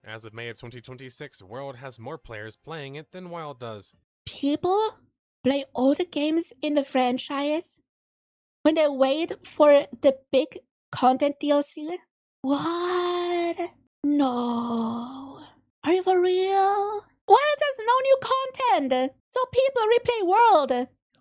As of May of 2026, World has more players playing it than Wild does. People play all the games in the franchise when they wait for the big content DLC? What? No. Are you for real? Wild has no new content, so people replay World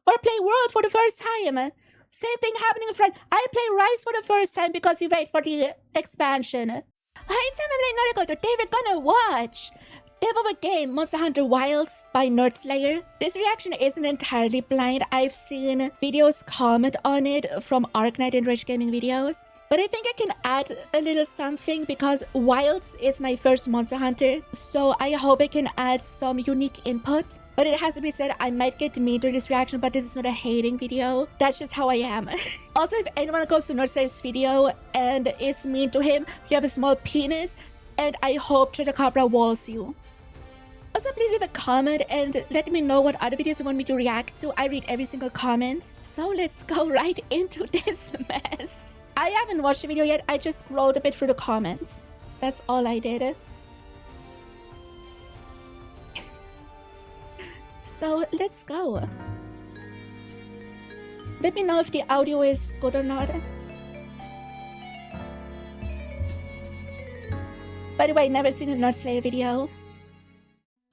or play World for the first time. Same thing happening in France. I play Rise for the first time because we wait for the expansion. Hi, it's Noriko. Today we're gonna watch 𝘕𝘴𝘦 Monster Hunter Wilds by nerdSlayer. This reaction isn't entirely blind. I've seen videos comment on it from Arknight and Rage Gaming videos. But I think I can add a little something because Wilds is my first Monster Hunter. So I hope I can add some unique input. But it has to be said, I might get mean during this reaction, but this is not a hating video. That's just how I am. Also, if anyone goes to nerdSlayer's video and is mean to him, you have a small penis, and I hope 𝘕𝘴𝘊𝘴 walls you. Also, please leave a comment and let me know what other videos you want me to react to. I read every single comment. So let's go right into this mess. I haven't watched the video yet. I just scrolled a bit through the comments. That's all I did. So let's go. Let me know if the audio is good or not. By the way, never seen a nerdSlayer video.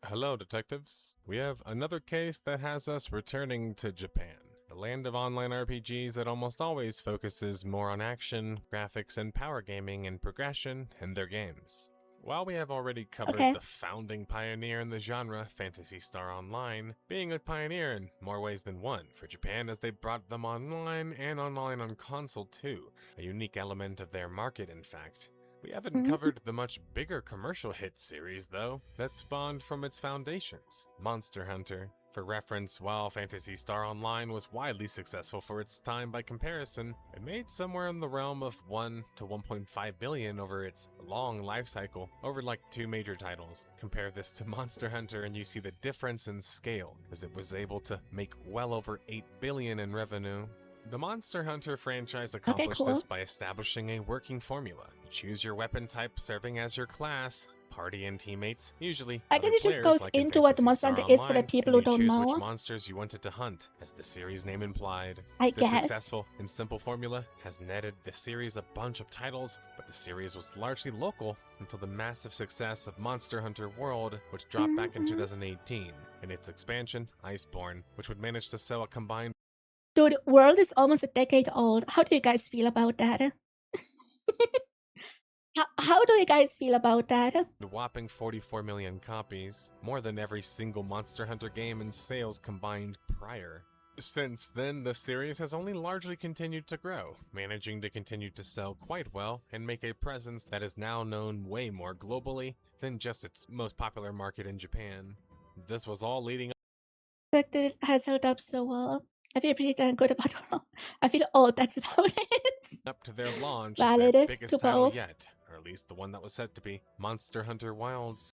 Hello, detectives. We have another case that has us returning to Japan, the land of online RPGs that almost always focuses more on action, graphics, and power gaming and progression in their games. While we have already covered the founding pioneer in the genre, Phantasy Star Online, being a pioneer in more ways than one for Japan as they brought them online and online on console too, a unique element of their market in fact. We haven't covered the much bigger commercial hit series, though, that spawned from its foundations, Monster Hunter. For reference, while Phantasy Star Online was widely successful for its time by comparison, it made somewhere in the realm of 1 to 1.5 billion over its long life cycle, over like 2 major titles. Compare this to Monster Hunter and you see the difference in scale, as it was able to make well over 8 billion in revenue. The Monster Hunter franchise accomplished this by establishing a working formula. You choose your weapon type serving as your class, party and teammates, usually I guess it just goes into what the Monster Hunter is for the people who don't know. Which monsters you wanted to hunt, as the series name implied. This successful and simple formula has netted the series a bunch of titles, but the series was largely local until the massive success of Monster Hunter World, which dropped back in 2018, and its expansion, Iceborne, which would manage to sell a combined... Dude, World is almost a decade old. How do you guys feel about that? How do you guys feel about that? A whopping 44 million copies, more than every single Monster Hunter game in sales combined prior. Since then, the series has only largely continued to grow, managing to continue to sell quite well and make a presence that is now known way more globally than just its most popular market in Japan. This was all leading up. The fact that it has held up so well. I feel pretty damn good about World. I feel old, that's about it. Up to their launch, Valid their biggest title both. yet, or at least the one that was set to be, Monster Hunter Wilds.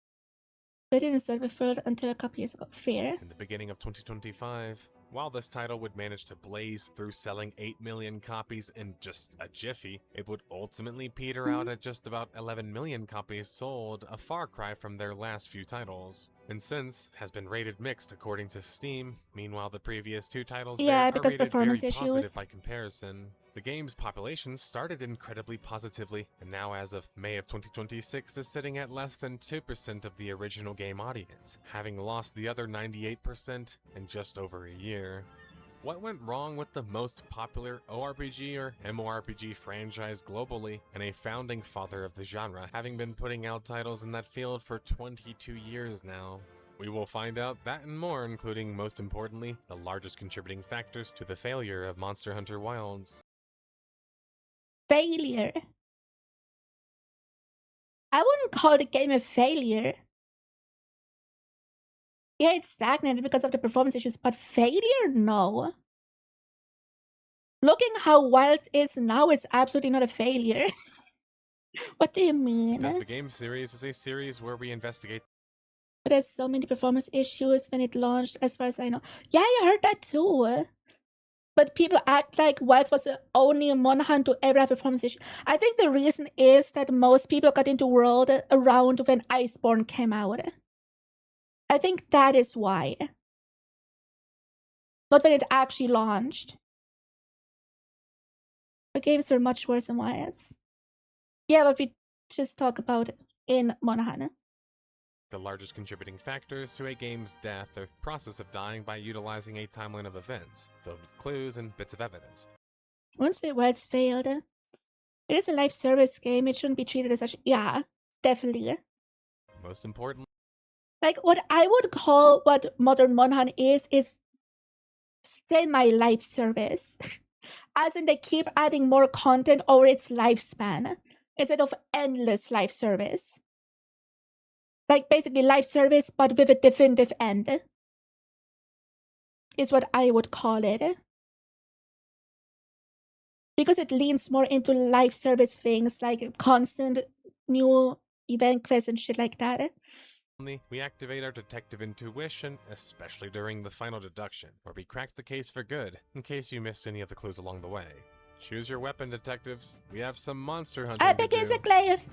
They didn't start with World until a couple years ago. Fair. In the beginning of 2025. While this title would manage to blaze through selling 8 million copies in just a jiffy, it would ultimately peter out at just about 11 million copies sold, a far cry from their last few titles. And since has been rated mixed according to Steam. Meanwhile, the previous 2 titles because are rated performance very issues. positive by comparison. The game's population started incredibly positively, and now as of May of 2026 is sitting at less than 2% of the original game audience, having lost the other 98% in just over a year. What went wrong with the most popular ORPG or MMORPG franchise globally, and a founding father of the genre, having been putting out titles in that field for 22 years now? We will find out that and more, including, most importantly, the largest contributing factors to the failure of Monster Hunter Wilds. Failure. I wouldn't call the game a failure. Yeah, it's stagnated because of the performance issues, but failure? No. Looking how Wilds is now, it's absolutely not a failure. What do you mean? The game series is a series where we investigate. But there's so many performance issues when it launched, as far as I know. Yeah, I heard that too. But people act like Wilds was the only MonHun to ever have a performance issue. I think the reason is that most people got into World around when Iceborne came out. I think that is why. Not when it actually launched. The games were much worse than Wilds. Yeah, but we just talk about it in MonHun. The largest contributing factors to a game's death or process of dying by utilizing a timeline of events, filled with clues and bits of evidence. Once the Wilds failed, it is a live service game, it shouldn't be treated as such. Yeah, definitely. Most important, like what I would call what modern MonHun is semi-live service. As in they keep adding more content over its lifespan, instead of endless live service. Like basically live service, but with a definitive end. Is what I would call it. Because it leans more into live service things, like constant new event quests and shit like that. we activate our detective intuition, especially during the final deduction, where we crack the case for good, in case you missed any of the clues along the way. Choose your weapon, detectives. We have some monster hunting I to begin do. the Goliath.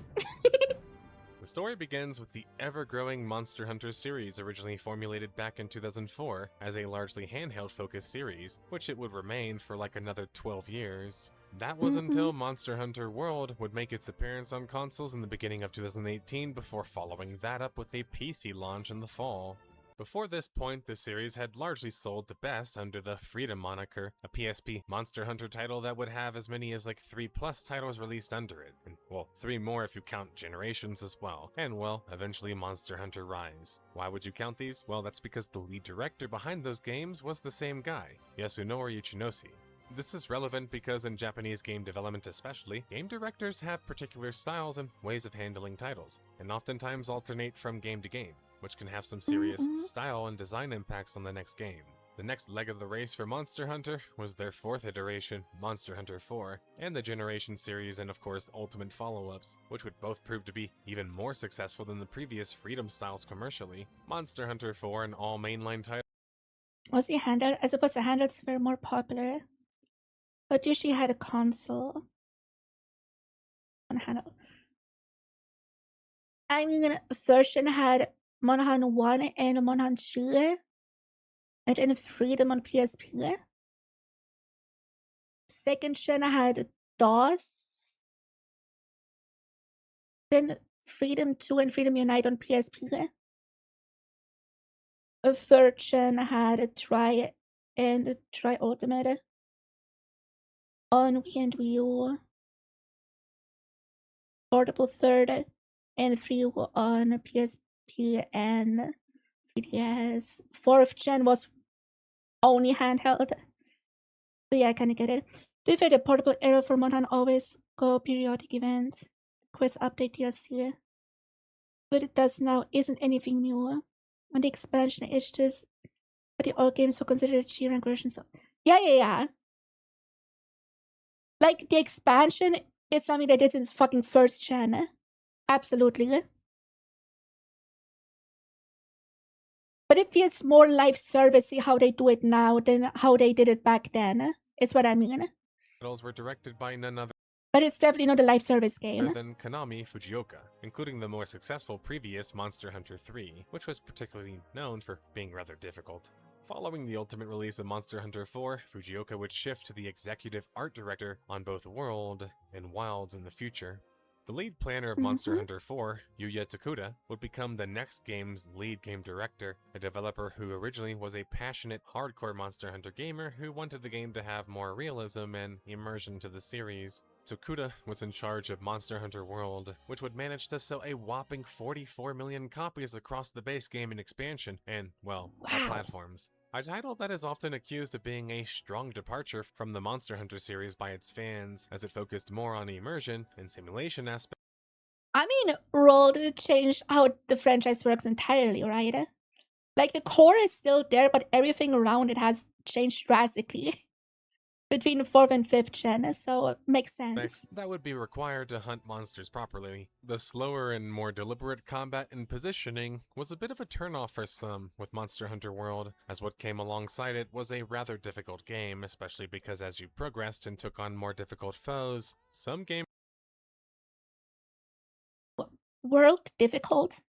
The story begins with the ever-growing Monster Hunter series, originally formulated back in 2004 as a largely handheld-focused series, which it would remain for like another 12 years. That was until Monster Hunter World would make its appearance on consoles in the beginning of 2018 before following that up with a PC launch in the fall. Before this point, the series had largely sold the best under the Freedom moniker, a PSP Monster Hunter title that would have as many as like 3+ titles released under it, and well, 3 more if you count Generations as well, and well, eventually Monster Hunter Rise. Why would you count these? Well, that's because the lead director behind those games was the same guy, Yasunori Ichinoshi. This is relevant because in Japanese game development especially, game directors have particular styles and ways of handling titles, and oftentimes alternate from game to game, which can have some serious style and design impacts on the next game. The next leg of the race for Monster Hunter was their 4th iteration, Monster Hunter 4, and the Generation series and of course Ultimate follow-ups, which would both prove to be even more successful than the previous Freedom styles commercially. Monster Hunter 4 and all mainline titles Was the handheld? I suppose the handhelds were more popular, but usually had a console on handheld. I mean, version had MonHun 1 and MonHun 2, and then Freedom on PSP. Second gen had DOS, then Freedom 2 and Freedom Unite on PSP. A third gen had Try and Try Ultimate on Wii and Wii U. Portable third and 3 on PSP and 3DS. 4th gen was only handheld. So yeah, I kinda get it. To be fair, the portable era for MonHun always go periodic events, quest update DLC. What it does now isn't anything new. And the expansion is just but the old games were considered G-rank versions. So yeah. Like the expansion is something they did since fucking 1st gen. Absolutely. But it feels more live servicey how they do it now than how they did it back then. Is what I mean. titles were directed by none other But it's definitely not a live service game. than Konami Fujioka, including the more successful previous Monster Hunter 3, which was particularly known for being rather difficult. Following the ultimate release of Monster Hunter 4, Fujioka would shift to the executive art director on both World and Wilds in the future. The lead planner of Monster Hunter 4, Yuya Takuda, would become the next game's lead game director, a developer who originally was a passionate, hardcore Monster Hunter gamer who wanted the game to have more realism and immersion to the series. Takuda was in charge of Monster Hunter World, which would manage to sell a whopping 44 million copies across the base game and expansion, and, well, all platforms. A title that is often accused of being a strong departure from the Monster Hunter series by its fans, as it focused more on immersion and simulation aspects. I mean, World changed how the franchise works entirely, right? Like, the core is still there, but everything around it has changed drastically. between 4th and 5th gen, so it makes sense. That would be required to hunt monsters properly. The slower and more deliberate combat and positioning was a bit of a turnoff for some with Monster Hunter World, as what came alongside it was a rather difficult game, especially because as you progressed and took on more difficult foes, some game World difficult?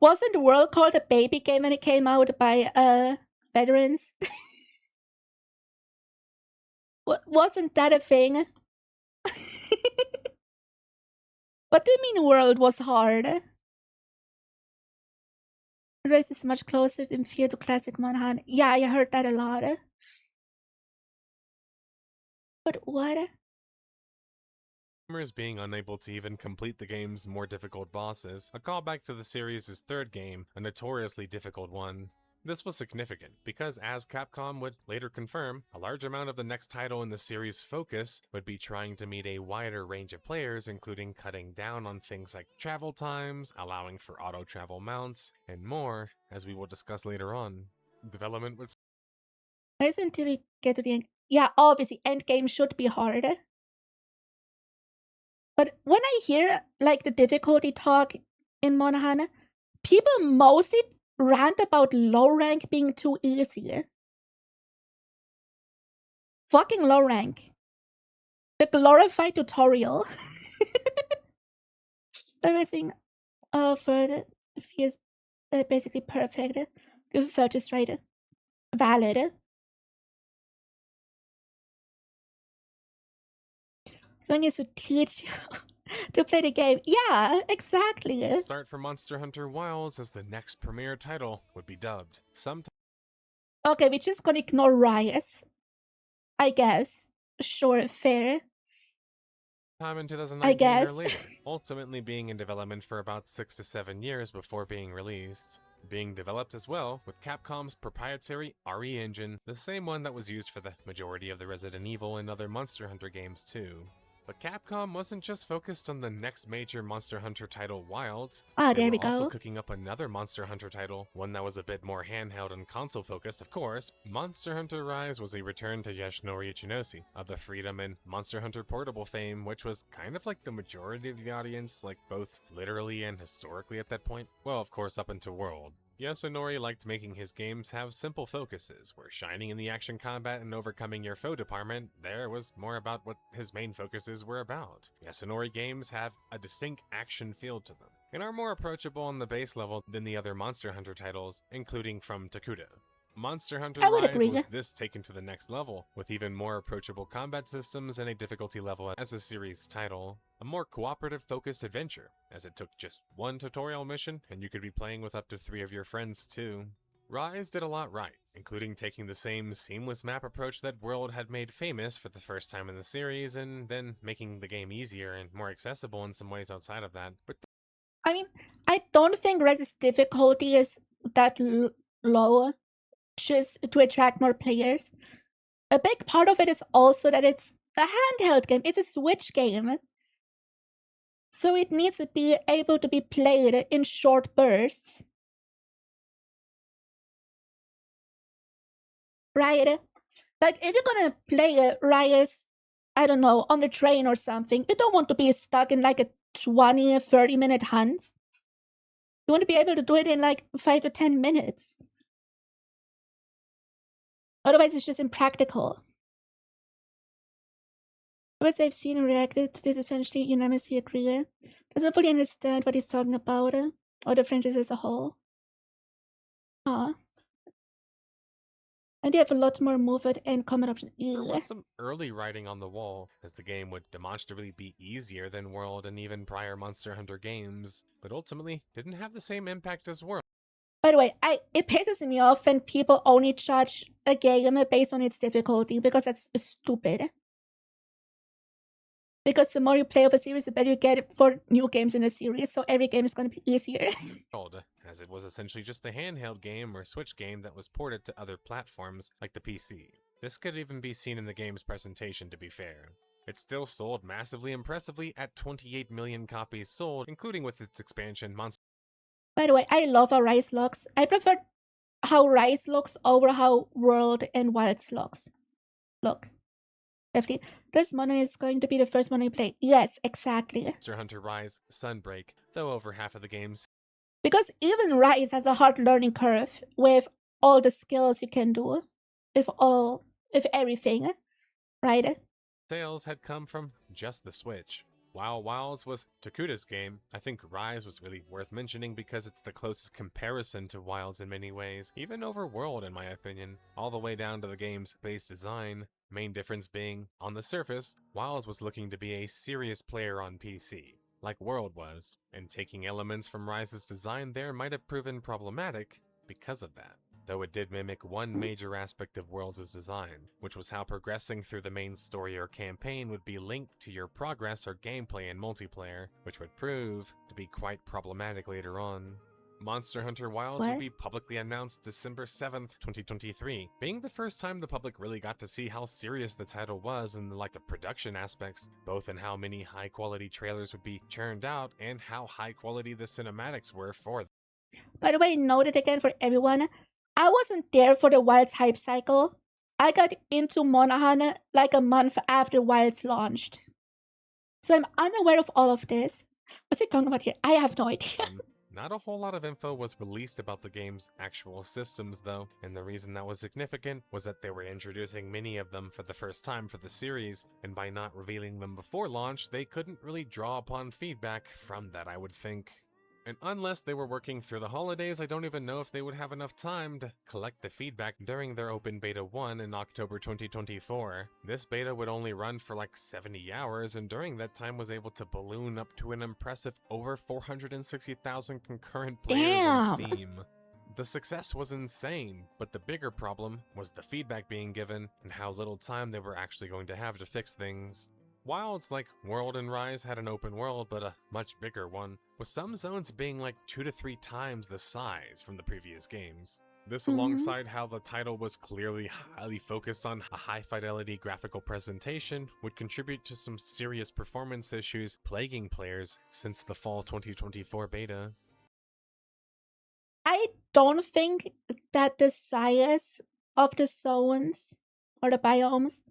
Wasn't World called a baby game when it came out by veterans? Wasn't that a thing? What do you mean World was hard? Race is much closer in fear to classic MonHun. Yeah, I heard that a lot. But what? gamers being unable to even complete the game's more difficult bosses, a callback to the series' third game, a notoriously difficult one. This was significant, because as Capcom would later confirm, a large amount of the next title in the series' focus would be trying to meet a wider range of players, including cutting down on things like travel times, allowing for auto-travel mounts, and more, as we will discuss later on. Development would Wait until you get to the end. Yeah, obviously, endgame should be hard. But when I hear, like, the difficulty talk in MonHun, people mostly rant about low rank being too easy. Fucking low rank. The glorified tutorial. Everything for the feels basically perfect. Good purchase rate. Valid. Long is to teach you to play the game. Yeah, exactly. start for Monster Hunter Wilds as the next premier title would be dubbed. Okay, we're just gonna ignore Rise. I guess. Sure, fair. Time in 2019 I guess. or later, ultimately being in development for about 6 to 7 years before being released. Being developed as well with Capcom's proprietary RE engine, the same one that was used for the majority of the Resident Evil and other Monster Hunter games too. But Capcom wasn't just focused on the next major Monster Hunter title, Wilds. There we go. Also go. cooking up another Monster Hunter title, one that was a bit more handheld and console focused, of course. Monster Hunter Rise was a return to Yoshinori Ichinoshi of the Freedom and Monster Hunter Portable fame, which was kind of like the majority of the audience, like both literally and historically at that point. Well, of course, up into World. Yasunori liked making his games have simple focuses, where shining in the action combat and overcoming your foe department, there was more about what his main focuses were about. Yasunori games have a distinct action feel to them, and are more approachable on the base level than the other Monster Hunter titles, including from Takuda. Monster Hunter Rise was this taken to the next level, with even more approachable combat systems and a difficulty level as a series title. A more cooperative-focused adventure, as it took just one tutorial mission, and you could be playing with up to 3 of your friends too. Rise did a lot right, including taking the same seamless map approach that World had made famous for the first time in the series, and then making the game easier and more accessible in some ways outside of that. But I mean, I don't think Rise's difficulty is that low, just to attract more players. A big part of it is also that it's a handheld game. It's a Switch game. So it needs to be able to be played in short bursts. Right? Like, if you're gonna play Rise, I don't know, on the train or something, you don't want to be stuck in like a 20, 30-minute hunt. You want to be able to do it in like 5 to 10 minutes. Otherwise, it's just impractical. As I've seen and reacted to this, essentially unanimously agree. Doesn't fully understand what he's talking about, or the franchise as a whole. And they have a lot more movement and combat options. There was some early writing on the wall, as the game would demonstrably be easier than World and even prior Monster Hunter games, but ultimately didn't have the same impact as World. By the way, it pisses me off when people only judge a game based on its difficulty, because that's stupid. Because the more you play of a series, the better you get for new games in a series, so every game is going to be easier. As it was essentially just a handheld game or Switch game that was ported to other platforms, like the PC. This could even be seen in the game's presentation, to be fair. It still sold massively impressively at 28 million copies sold, including with its expansion Monster. By the way, I love our Rise logs. I prefer how Rise looks over how World and Wilds looks. Look. Definitely. This Monday is going to be the first Monday play. Yes, exactly. Monster Hunter Rise Sunbreak, though over half of the games. Because even Rise has a hard learning curve with all the skills you can do. If everything, right? Sales had come from just the Switch. While Wilds was Takuda's game, I think Rise was really worth mentioning because it's the closest comparison to Wilds in many ways, even over World in my opinion, all the way down to the game's base design. Main difference being, on the surface, Wilds was looking to be a serious player on PC, like World was, and taking elements from Rise's design there might have proven problematic because of that. Though it did mimic one major aspect of Worlds' design, which was how progressing through the main story or campaign would be linked to your progress or gameplay in multiplayer, which would prove to be quite problematic later on. Monster Hunter Wilds would be publicly announced December 7th, 2023, being the first time the public really got to see how serious the title was in the production aspects, both in how many high-quality trailers would be churned out and how high-quality the cinematics were for them. By the way, note it again for everyone, I wasn't there for the Wilds hype cycle. I got into MonHun like a month after Wilds launched. So I'm unaware of all of this. What's he talking about here? I have no idea. Not a whole lot of info was released about the game's actual systems though, and the reason that was significant was that they were introducing many of them for the first time for the series, and by not revealing them before launch, they couldn't really draw upon feedback from that, I would think. And unless they were working through the holidays, I don't even know if they would have enough time to collect the feedback during their Open Beta 1 in October 2024. This beta would only run for 70 hours, and during that time was able to balloon up to an impressive over 460,000 concurrent players on Steam. The success was insane, but the bigger problem was the feedback being given and how little time they were actually going to have to fix things. Wilds like World and Rise had an open world, but a much bigger one, with some zones being 2 to 3 times the size from the previous games. This alongside how the title was clearly highly focused on a high-fidelity graphical presentation would contribute to some serious performance issues plaguing players since the fall 2024 beta. I don't think that the size of the zones or the biomes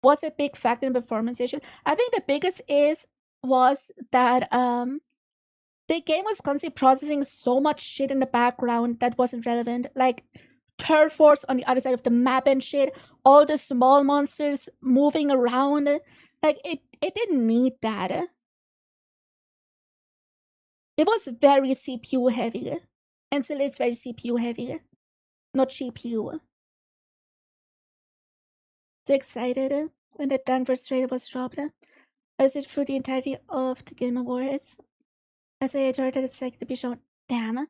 was a big factor in performance issue. I think the biggest was that the game was constantly processing so much shit in the background that wasn't relevant, like turf force on the other side of the map and shit, all the small monsters moving around. It didn't need that. It was very CPU heavy, and still it's very CPU heavy, not GPU. So excited when the Danvers trailer was dropped. I sit through the entirety of the Game Awards. As I heard that it's to be shown. Damn.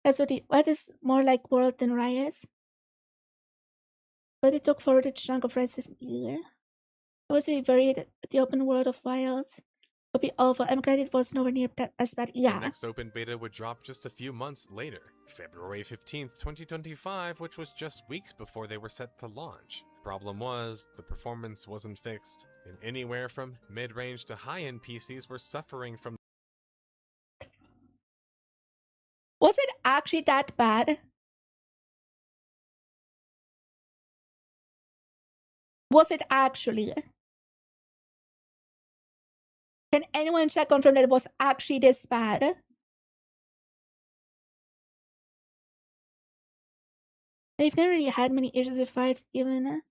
What is more like World than Rise? But it took forward a chunk of Rise's year. I was really worried the open world of Wilds would be awful. I'm glad it was nowhere near as bad. Yeah. The next open beta would drop just a few months later, February 15th, 2025, which was just weeks before they were set to launch. Problem was, the performance wasn't fixed, and anywhere from mid-range to high-end PCs were suffering from. Was it actually that bad? Was it actually? Can anyone check confirm that it was actually this bad? They've never really had many issues with files, even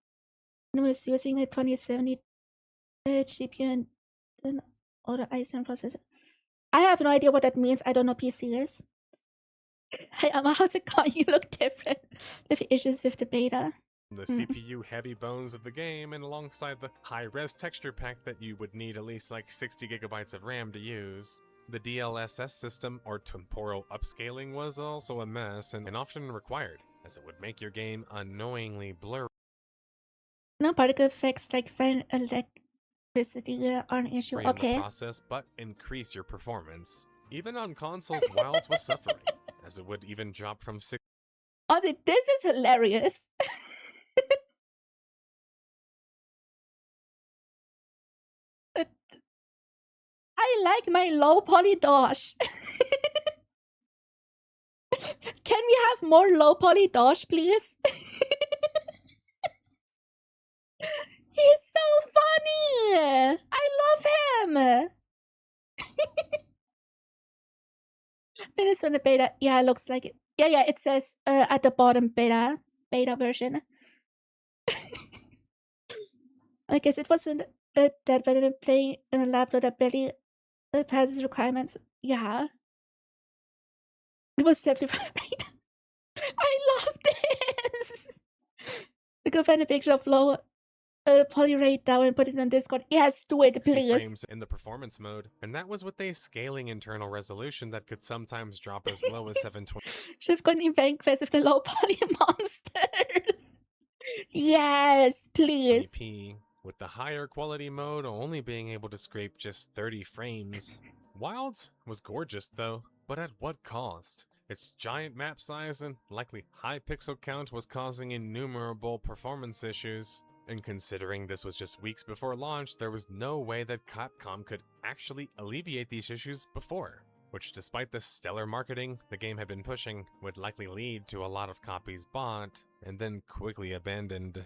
when I was using a 2070 GPU and other i7 processor. I have no idea what that means. I don't know PCs. Hey Emma, how's it going? You look different. With issues with the beta. The CPU heavy bones of the game, and alongside the high-res texture pack that you would need at least 60 gigabytes of RAM to use. The DLSS system, or temporal upscaling, was also a mess and often required, as it would make your game unknowingly blurry. No particle effects like fan electricity are an issue. Okay. In the process, but increase your performance. Even on consoles, Wilds was suffering, as it would even drop from 6. Honestly, this is hilarious. I like my low poly dosh. Can we have more low poly Dosh, please? He's so funny! I love him! Finish on the beta. Yeah, it looks like it. Yeah, it says at the bottom beta version. I guess it wasn't that better playing in a laptop that barely passes requirements. Yeah. It was 75 beta. I love this! We could find a picture of low poly rate down and put it on Discord. Yes, do it, please. Frames in the performance mode, and that was with a scaling internal resolution that could sometimes drop as low as 720. Should've gone in playing quest with the low poly monsters. Yes, please. With the higher quality mode only being able to scrape just 30 frames. Wilds was gorgeous though, but at what cost? Its giant map size and likely high pixel count was causing innumerable performance issues. And considering this was just weeks before launch, there was no way that Capcom could actually alleviate these issues before, which despite the stellar marketing the game had been pushing, would likely lead to a lot of copies bought and then quickly abandoned.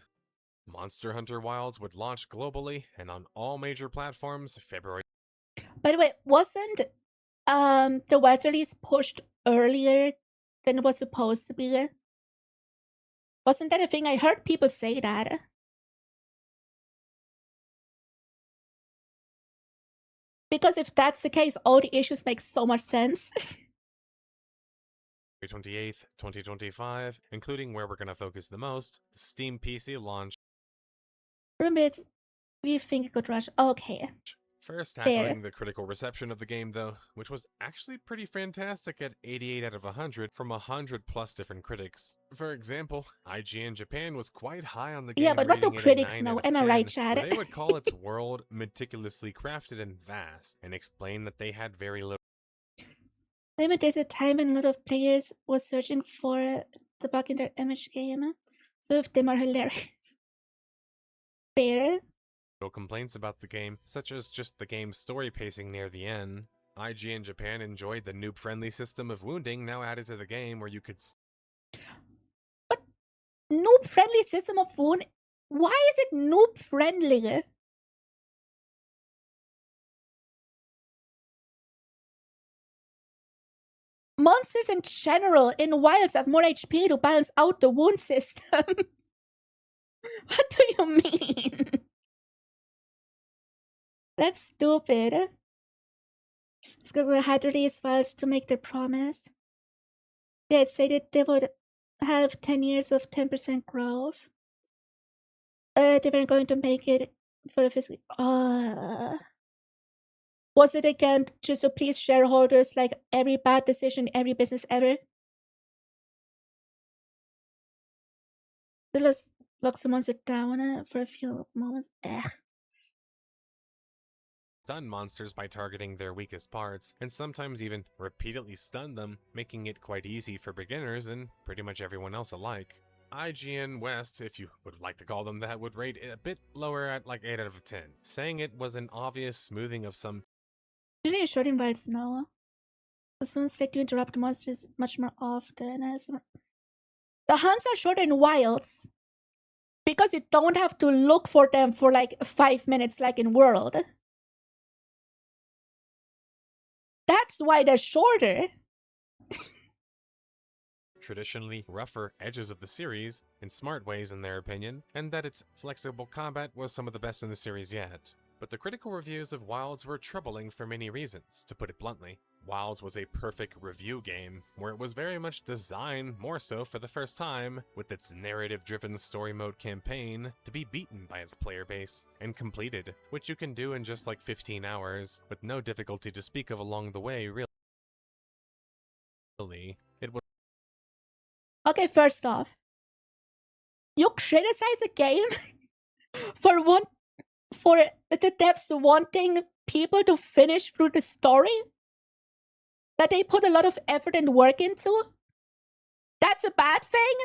Monster Hunter Wilds would launch globally and on all major platforms February. By the way, wasn't the web release pushed earlier than it was supposed to be? Wasn't that a thing? I heard people say that. Because if that's the case, all the issues make so much sense. 28th, 2025, including where we're going to focus the most, the Steam PC launch. Roommates, we think it could rush. Okay. First tackling the critical reception of the game though, which was actually pretty fantastic at 88 out of 100 from 100 plus different critics. For example, IGN Japan was quite high on the game. Yeah, but what do critics know? Am I right, Chad? They would call its world meticulously crafted and vast, and explain that they had very little. Maybe there's a time when a lot of players was searching for the bug in their image game. So if them are hilarious. Fair. Complaints about the game, such as just the game's story pacing near the end. IGN Japan enjoyed the noob-friendly system of wounding now added to the game where you could... But noob-friendly system of wound? Why is it noob-friendly? Monsters in general in Wilds have more HP to balance out the wound system. What do you mean? That's stupid. Discover had released Wilds to make their promise. They had stated they would have 10 years of 10% growth. They were going to make it for the fiscal... Was it again just to please shareholders like every bad decision every business ever? Let's lock some monster down for a few moments. Ugh. Stun monsters by targeting their weakest parts, and sometimes even repeatedly stun them, making it quite easy for beginners and pretty much everyone else alike. IGN West, if you would like to call them that, would rate it a bit lower at like 8 out of 10, saying it was an obvious smoothing of some... Usually short in Wilds now. As soon as they do interrupt monsters much more often. The hunts are shorter in Wilds. Because you don't have to look for them for like 5 minutes like in World. That's why they're shorter. Traditionally rougher edges of the series, in smart ways in their opinion, and that its flexible combat was some of the best in the series yet. But the critical reviews of Wilds were troubling for many reasons, to put it bluntly. Wilds was a perfect review game, where it was very much designed, more so for the first time, with its narrative-driven story mode campaign, to be beaten by its player base, and completed, which you can do in just like 15 hours, with no difficulty to speak of along the way, really. It was... Okay, first off, you criticize a game for the devs wanting people to finish through the story that they put a lot of effort and work into? That's a bad thing?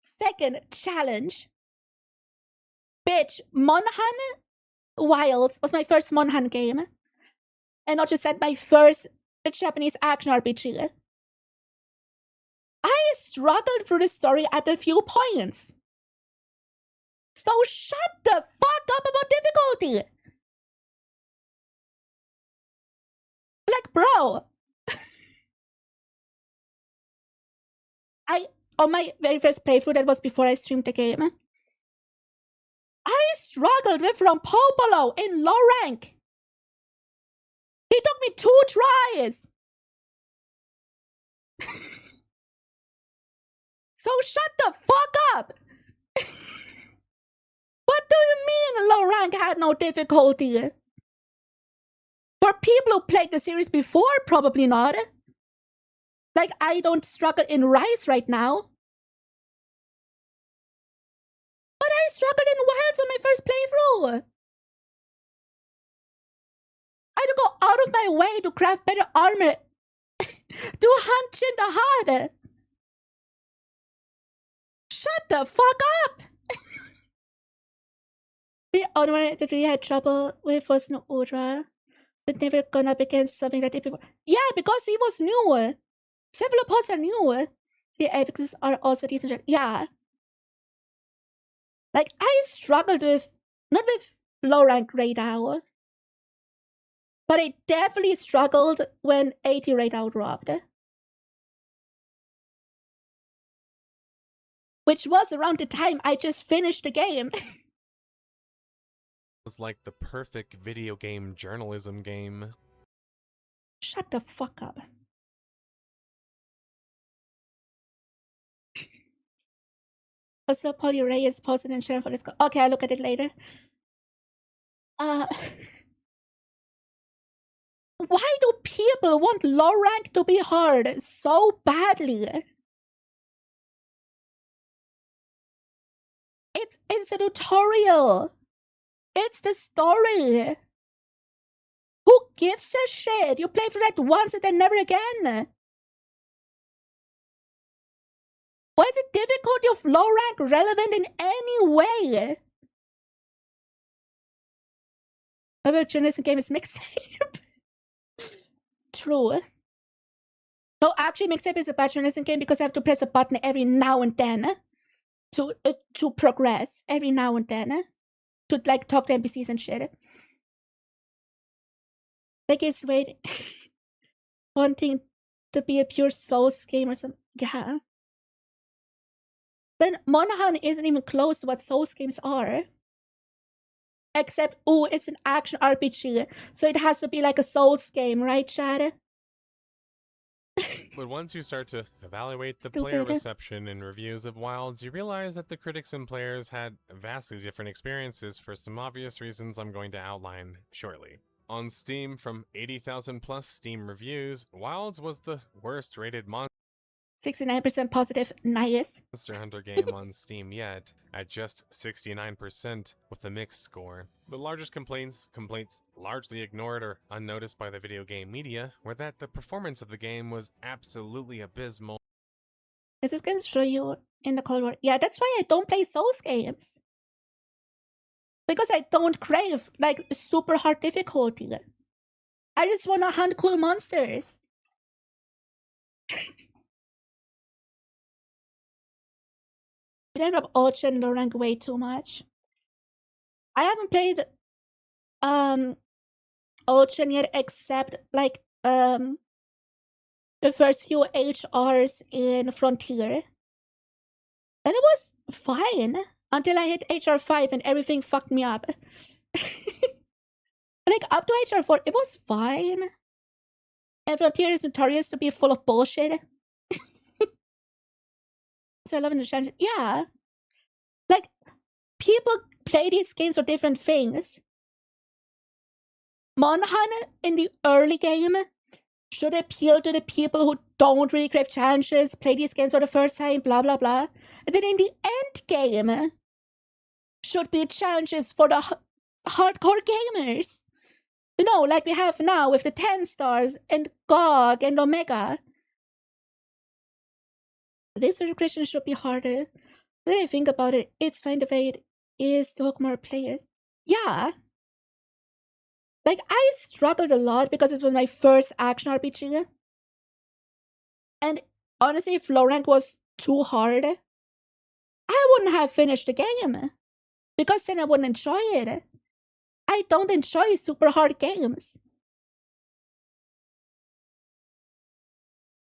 Second challenge. Bitch, MonHun Wilds was my first MonHun game. And not just that, my first a Japanese action RPG. I struggled through the story at a few points. So shut the fuck up about difficulty! Like, bro. On my very first playthrough, that was before I streamed the game, I struggled with from Popolo in low rank. It took me 2 tries. So shut the fuck up. What do you mean low rank had no difficulty? For people who played the series before, probably not. Like, I don't struggle in Rise right now. But I struggled in Wilds on my first playthrough. I had to go out of my way to craft better armor to hunt 𝘕𝘠𝘸. Shut the fuck up! The only one that really had trouble with was 𝘕𝘴𝘕𝘠. But never gone up against something that did before. Yeah, because he was new. Cephalopods are new. The apexes are also decent. Yeah. Like, I struggled with, not with low rank Radau, but I definitely struggled when 80 Radau dropped. Which was around the time I just finished the game. It was like the perfect video game journalism game. Shut the fuck up. Also, Polyray is posted and shared for this. Okay, I'll look at it later. Why do people want low rank to be hard so badly? It's a tutorial. It's the story. Who gives a shit? You play through that once and then never again. Why is the difficulty of low rank relevant in any way? Maybe journalism game is mixtape. True. No, actually, mixtape is a bad journalism game because I have to press a button every now and then to progress. Every now and then to like talk to NPCs and shit. Like it's wait, wanting to be a pure Souls game or something. Yeah. But MonHun isn't even close to what Souls games are. Except, oh, it's an action RPG, so it has to be like a Souls game, right, Chad? But once you start to evaluate the player reception and reviews of Wilds, you realize that the critics and players had vastly different experiences for some obvious reasons I'm going to outline shortly. On Steam, from 80,000 plus Steam reviews, Wilds was the worst rated 69% positive, nice. Monster Hunter game on Steam yet, at just 69% with a mixed score. The largest complaints largely ignored or unnoticed by the video game media, were that the performance of the game was absolutely abysmal. This is gonna show you in the Cold War. Yeah, that's why I don't play Souls games. Because I don't crave, like, super hard difficulty. I just wanna hunt cool monsters. We ended up Ocean low rank way too much. I haven't played Ocean yet except like the first few HRs in Frontier. And it was fine until I hit HR 5 and everything fucked me up. Like up to HR 4 it was fine. And Frontier is notorious to be full of bullshit. So I love the challenge. Yeah. Like, people play these games for different things. MonHun in the early game should appeal to the people who don't really crave challenges, play these games for the first time, blah, blah, blah. And then in the end game should be challenges for the hardcore gamers. You know, like we have now with the 10 stars and GOG and Omega. This sort of question should be harder. When I think about it, it's fine the way it is to hook more players. Yeah. Like, I struggled a lot because this was my first action RPG. And honestly, if low rank was too hard, I wouldn't have finished the game. Because then I wouldn't enjoy it. I don't enjoy super hard games.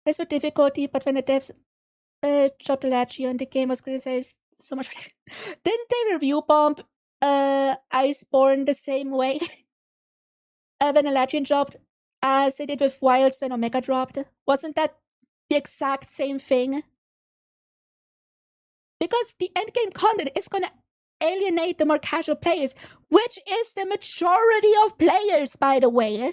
There's with difficulty, but when the devs dropped the latch and the game was criticized so much. Didn't they review bomb Iceborne the same way when Elatrian dropped as they did with Wilds when Omega dropped? Wasn't that the exact same thing? Because the endgame content is gonna alienate the more casual players, which is the majority of players, by the way.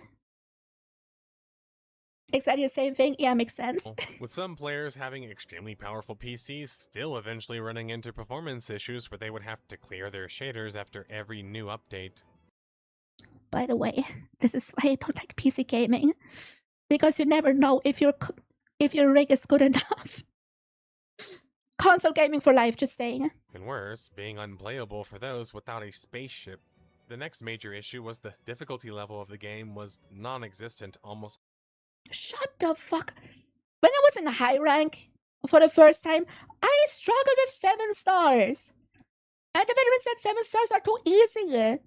Exactly the same thing. Yeah, makes sense. With some players having extremely powerful PCs still eventually running into performance issues where they would have to clear their shaders after every new update. By the way, this is why I don't like PC gaming. Because you never know if your rig is good enough. Console gaming for life, just saying. And worse, being unplayable for those without a spaceship. The next major issue was the difficulty level of the game was non-existent almost. Shut the fuck. When I was in high rank for the first time, I struggled with 7 stars. And the veteran said 7 stars are too easy.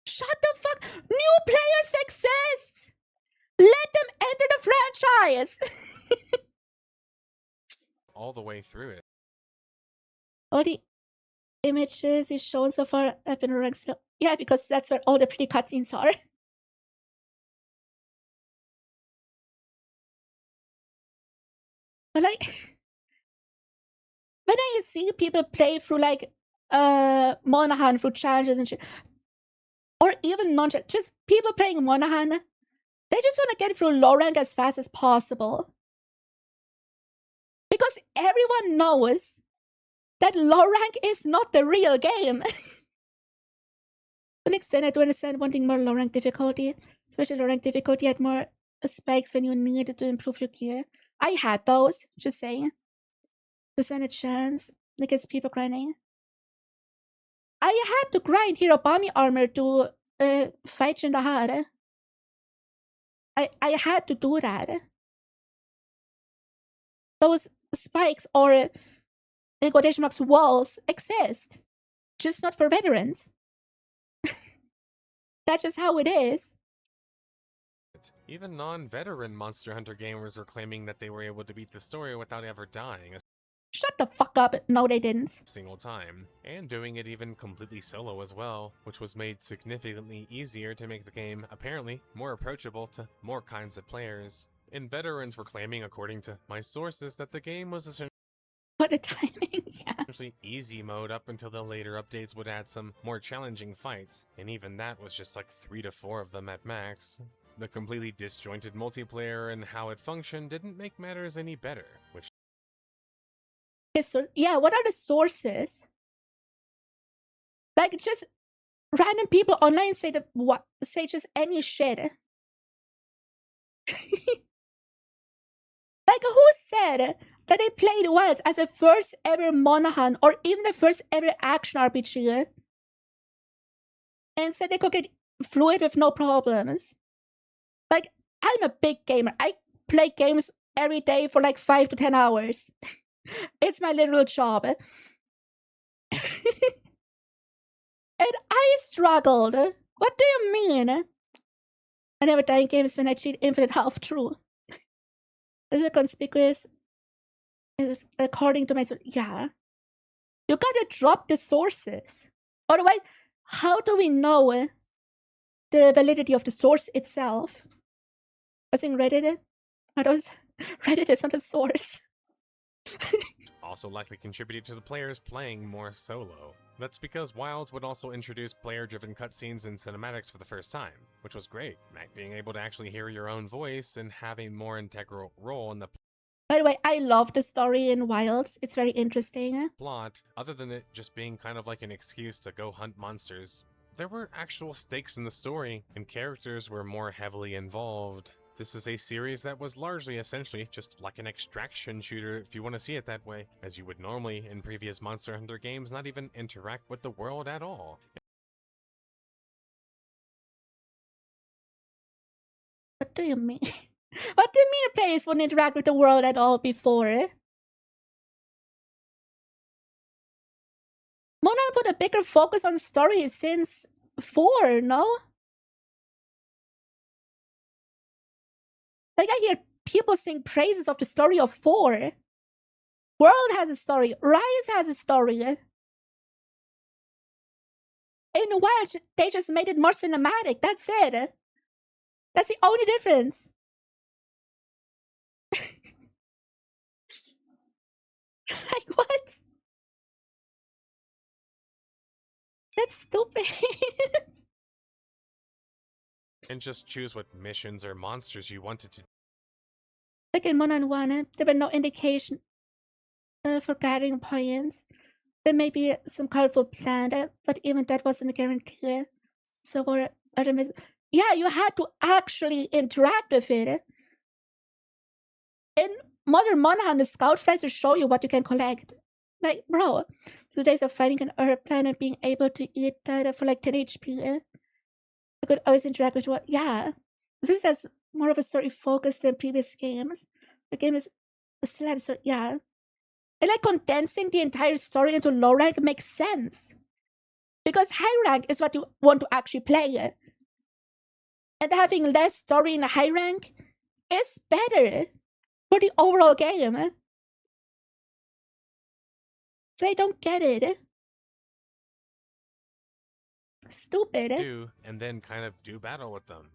Shut the fuck. New players exist. Let them enter the franchise. All the way through it. All the images is shown so far have been ranked. Yeah, because that's where all the pretty cutscenes are. But like, when I see people play through like MonHun through challenges and shit, or even just people playing MonHun, they just want to get through low rank as fast as possible. Because everyone knows that low rank is not the real game. To an extent, I do understand wanting more low rank difficulty, especially low rank difficulty had more spikes when you needed to improve your gear. I had those, just saying. Percent a chance against people grinding. I had to grind 𝘕𝘴𝘴𝘦 armor to fight in the hard. I had to do that. Those spikes or in quotation marks walls exist, just not for veterans. That's just how it is. Even non-veteran Monster Hunter gamers were claiming that they were able to beat the story without ever dying a Shut the fuck up. No, they didn't. single time, and doing it even completely solo as well, which was made significantly easier to make the game apparently more approachable to more kinds of players. And veterans were claiming, according to my sources, that the game was What the timing, yeah. essentially easy mode up until the later updates would add some more challenging fights, and even that was just like 3 to 4 of them at max. The completely disjointed multiplayer and how it functioned didn't make matters any better, which So, yeah, what are the sources? Like, just random people online say just any shit. Like, who said that they played Wilds as the first ever MonHun or even the first ever action RPG and said they could get through it with no problems? Like, I'm a big gamer. I play games every day for like 5 to 10 hours. It's my literal job. And I struggled. What do you mean? I never die in games when I cheat infinite health. True. Is it conspicuous? According to my source, yeah. You gotta drop the sources. Otherwise, how do we know the validity of the source itself? I think Reddit. Reddit is not a source. also likely contributed to the players playing more solo. That's because Wilds would also introduce player-driven cutscenes and cinematics for the first time, which was great, being able to actually hear your own voice and have a more integral role in the By the way, I love the story in Wilds. It's very interesting. plot, other than it just being kind of like an excuse to go hunt monsters. There were actual stakes in the story, and characters were more heavily involved. This is a series that was largely essentially just like an extraction shooter if you want to see it that way, as you would normally in previous Monster Hunter games not even interact with the world at all. What do you mean? What do you mean the players wouldn't interact with the world at all before? MonHun put a bigger focus on story since 4, no? Like, I hear people sing praises of the story of 4. World has a story. Rise has a story. In Wild, they just made it more cinematic. That's it. That's the only difference. Like, what? That's stupid. And just choose what missions or monsters you wanted to. Like in MonHun 1, there were no indication for gathering points. There may be some colorful plan, but even that wasn't a guarantee. So were other yeah, you had to actually interact with it. In modern MonHun, the scout flights will show you what you can collect. Like, bro, the days of finding an Earth planet, being able to eat that for like 10 HP. You could always interact with what, yeah. This has more of a story focus than previous games. The game is still had a story, yeah. And like condensing the entire story into low rank makes sense. Because high rank is what you want to actually play. And having less story in a high rank is better for the overall game. So I don't get it. Stupid. Do, and then kind of do battle with them.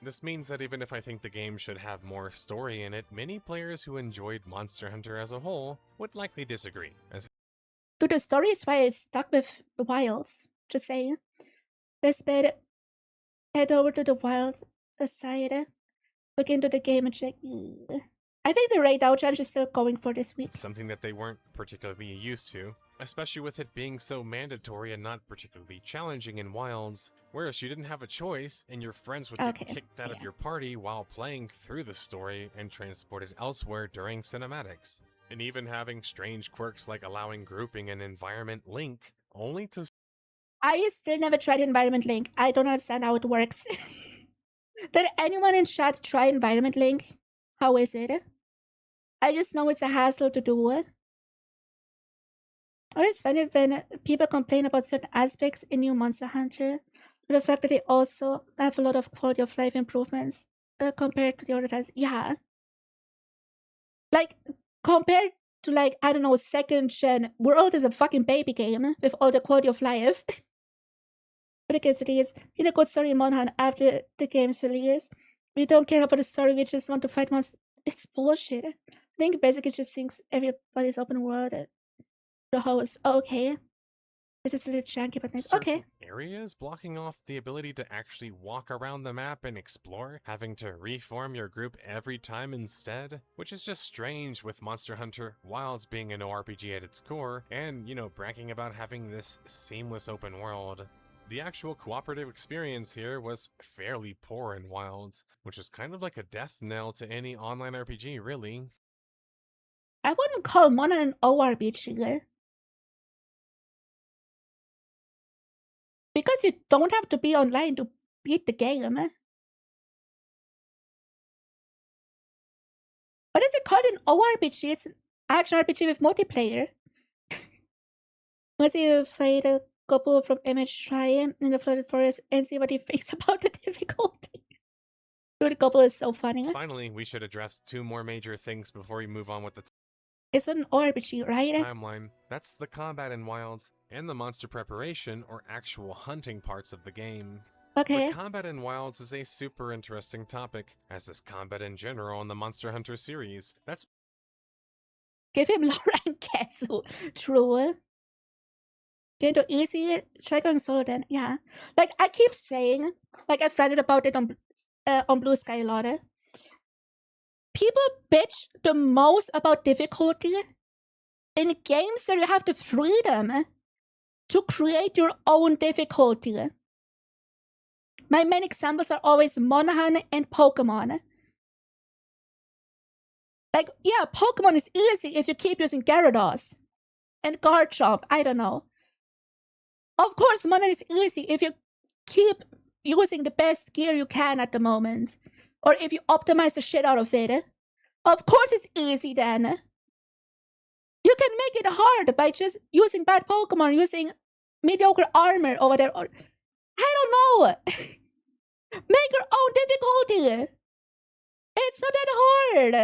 This means that even if I think the game should have more story in it, many players who enjoyed Monster Hunter as a whole would likely disagree. Dude, the story is why I stuck with the Wilds. Just saying. Best bet, head over to the Wilds side, look into the game and check. I think the raid out challenge is still going for this week. Something that they weren't particularly used to, especially with it being so mandatory and not particularly challenging in Wilds, whereas you didn't have a choice and your friends would get kicked out of your party while playing through the story and transported elsewhere during cinematics. And even having strange quirks like allowing grouping and environment link only to... I still never tried environment link. I don't understand how it works. Did anyone in chat try environment link? How is it? I just know it's a hassle to do it. I always find it when people complain about certain aspects in New Monster Hunter, the fact that they also have a lot of quality of life improvements compared to the other times. Yeah. Like, compared to, like, I don't know, 2nd gen, World is a fucking baby game with all the quality of life. But the game's release, in a good story in MonHun after the game's release, we don't care about the story, we just want to fight monsters. It's bullshit. I think basically just thinks everybody's open world. The host, okay. This is a little janky, but nice. Okay. Areas blocking off the ability to actually walk around the map and explore, having to reform your group every time instead, which is just strange with Monster Hunter Wilds being an RPG at its core, and, you know, bragging about having this seamless open world. The actual cooperative experience here was fairly poor in Wilds, which is kind of like a death knell to any online RPG, really. I wouldn't call MonHun an ORPG. Because you don't have to be online to beat the game. What is it called an ORPG? It's an action RPG with multiplayer. Once you fight a couple from Image Try in the Flooded Forest and see what he thinks about the difficulty. Dude, the couple is so funny. Finally, we should address 2 more major things before we move on with the it's an RPG, right? Timeline. That's the combat in Wilds, and the monster preparation or actual hunting parts of the game. Okay. But combat in Wilds is a super interesting topic, as is combat in general in the Monster Hunter series. That's... Give him low rank Kesu. True. Get into easy, try going solo then. Yeah. Like, I keep saying, like, I've read about it on Blue Sky a lot. People bitch the most about difficulty in games where you have the freedom to create your own difficulty. My main examples are always MonHun and Pokemon. Like, yeah, Pokemon is easy if you keep using Gyarados and Garchomp, I don't know. Of course, MonHun is easy if you keep using the best gear you can at the moment. Or if you optimize the shit out of it. Of course it's easy then. You can make it hard by just using bad Pokemon, using mediocre armor or whatever. Or, I don't know. Make your own difficulty. It's not that hard.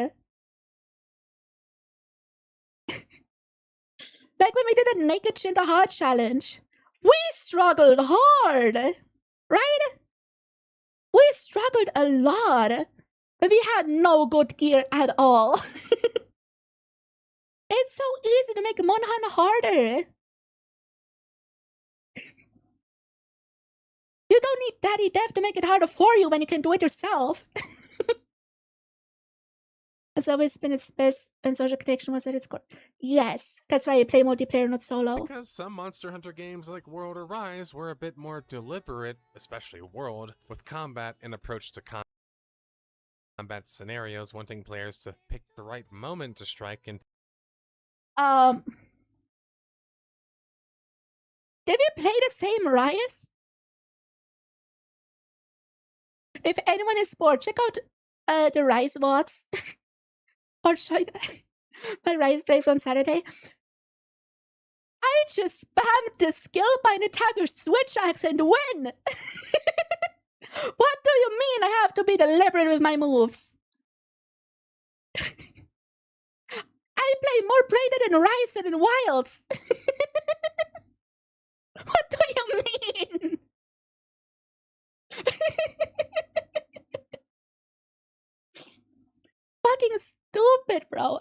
Like when we did the Naked Shin the Hard challenge. We struggled hard. Right? We struggled a lot. But we had no good gear at all. It's so easy to make MonHun harder. You don't need Daddy Dev to make it harder for you when you can do it yourself. It's always been its best when social connection was at its core. Yes, that's why I play multiplayer, not solo. Because some Monster Hunter games like World or Rise were a bit more deliberate, especially World, with combat and approach to combat scenarios, wanting players to pick the right moment to strike and... Did we play the same Rise? If anyone is bored, check out the Rise VODs. Or try my Rise playthrough on Saturday. I just spammed the skill bind and tap your switch axe and win! What do you mean I have to be deliberate with my moves? I play more Braided in Rise than in Wilds! What do you mean? Fucking stupid, bro.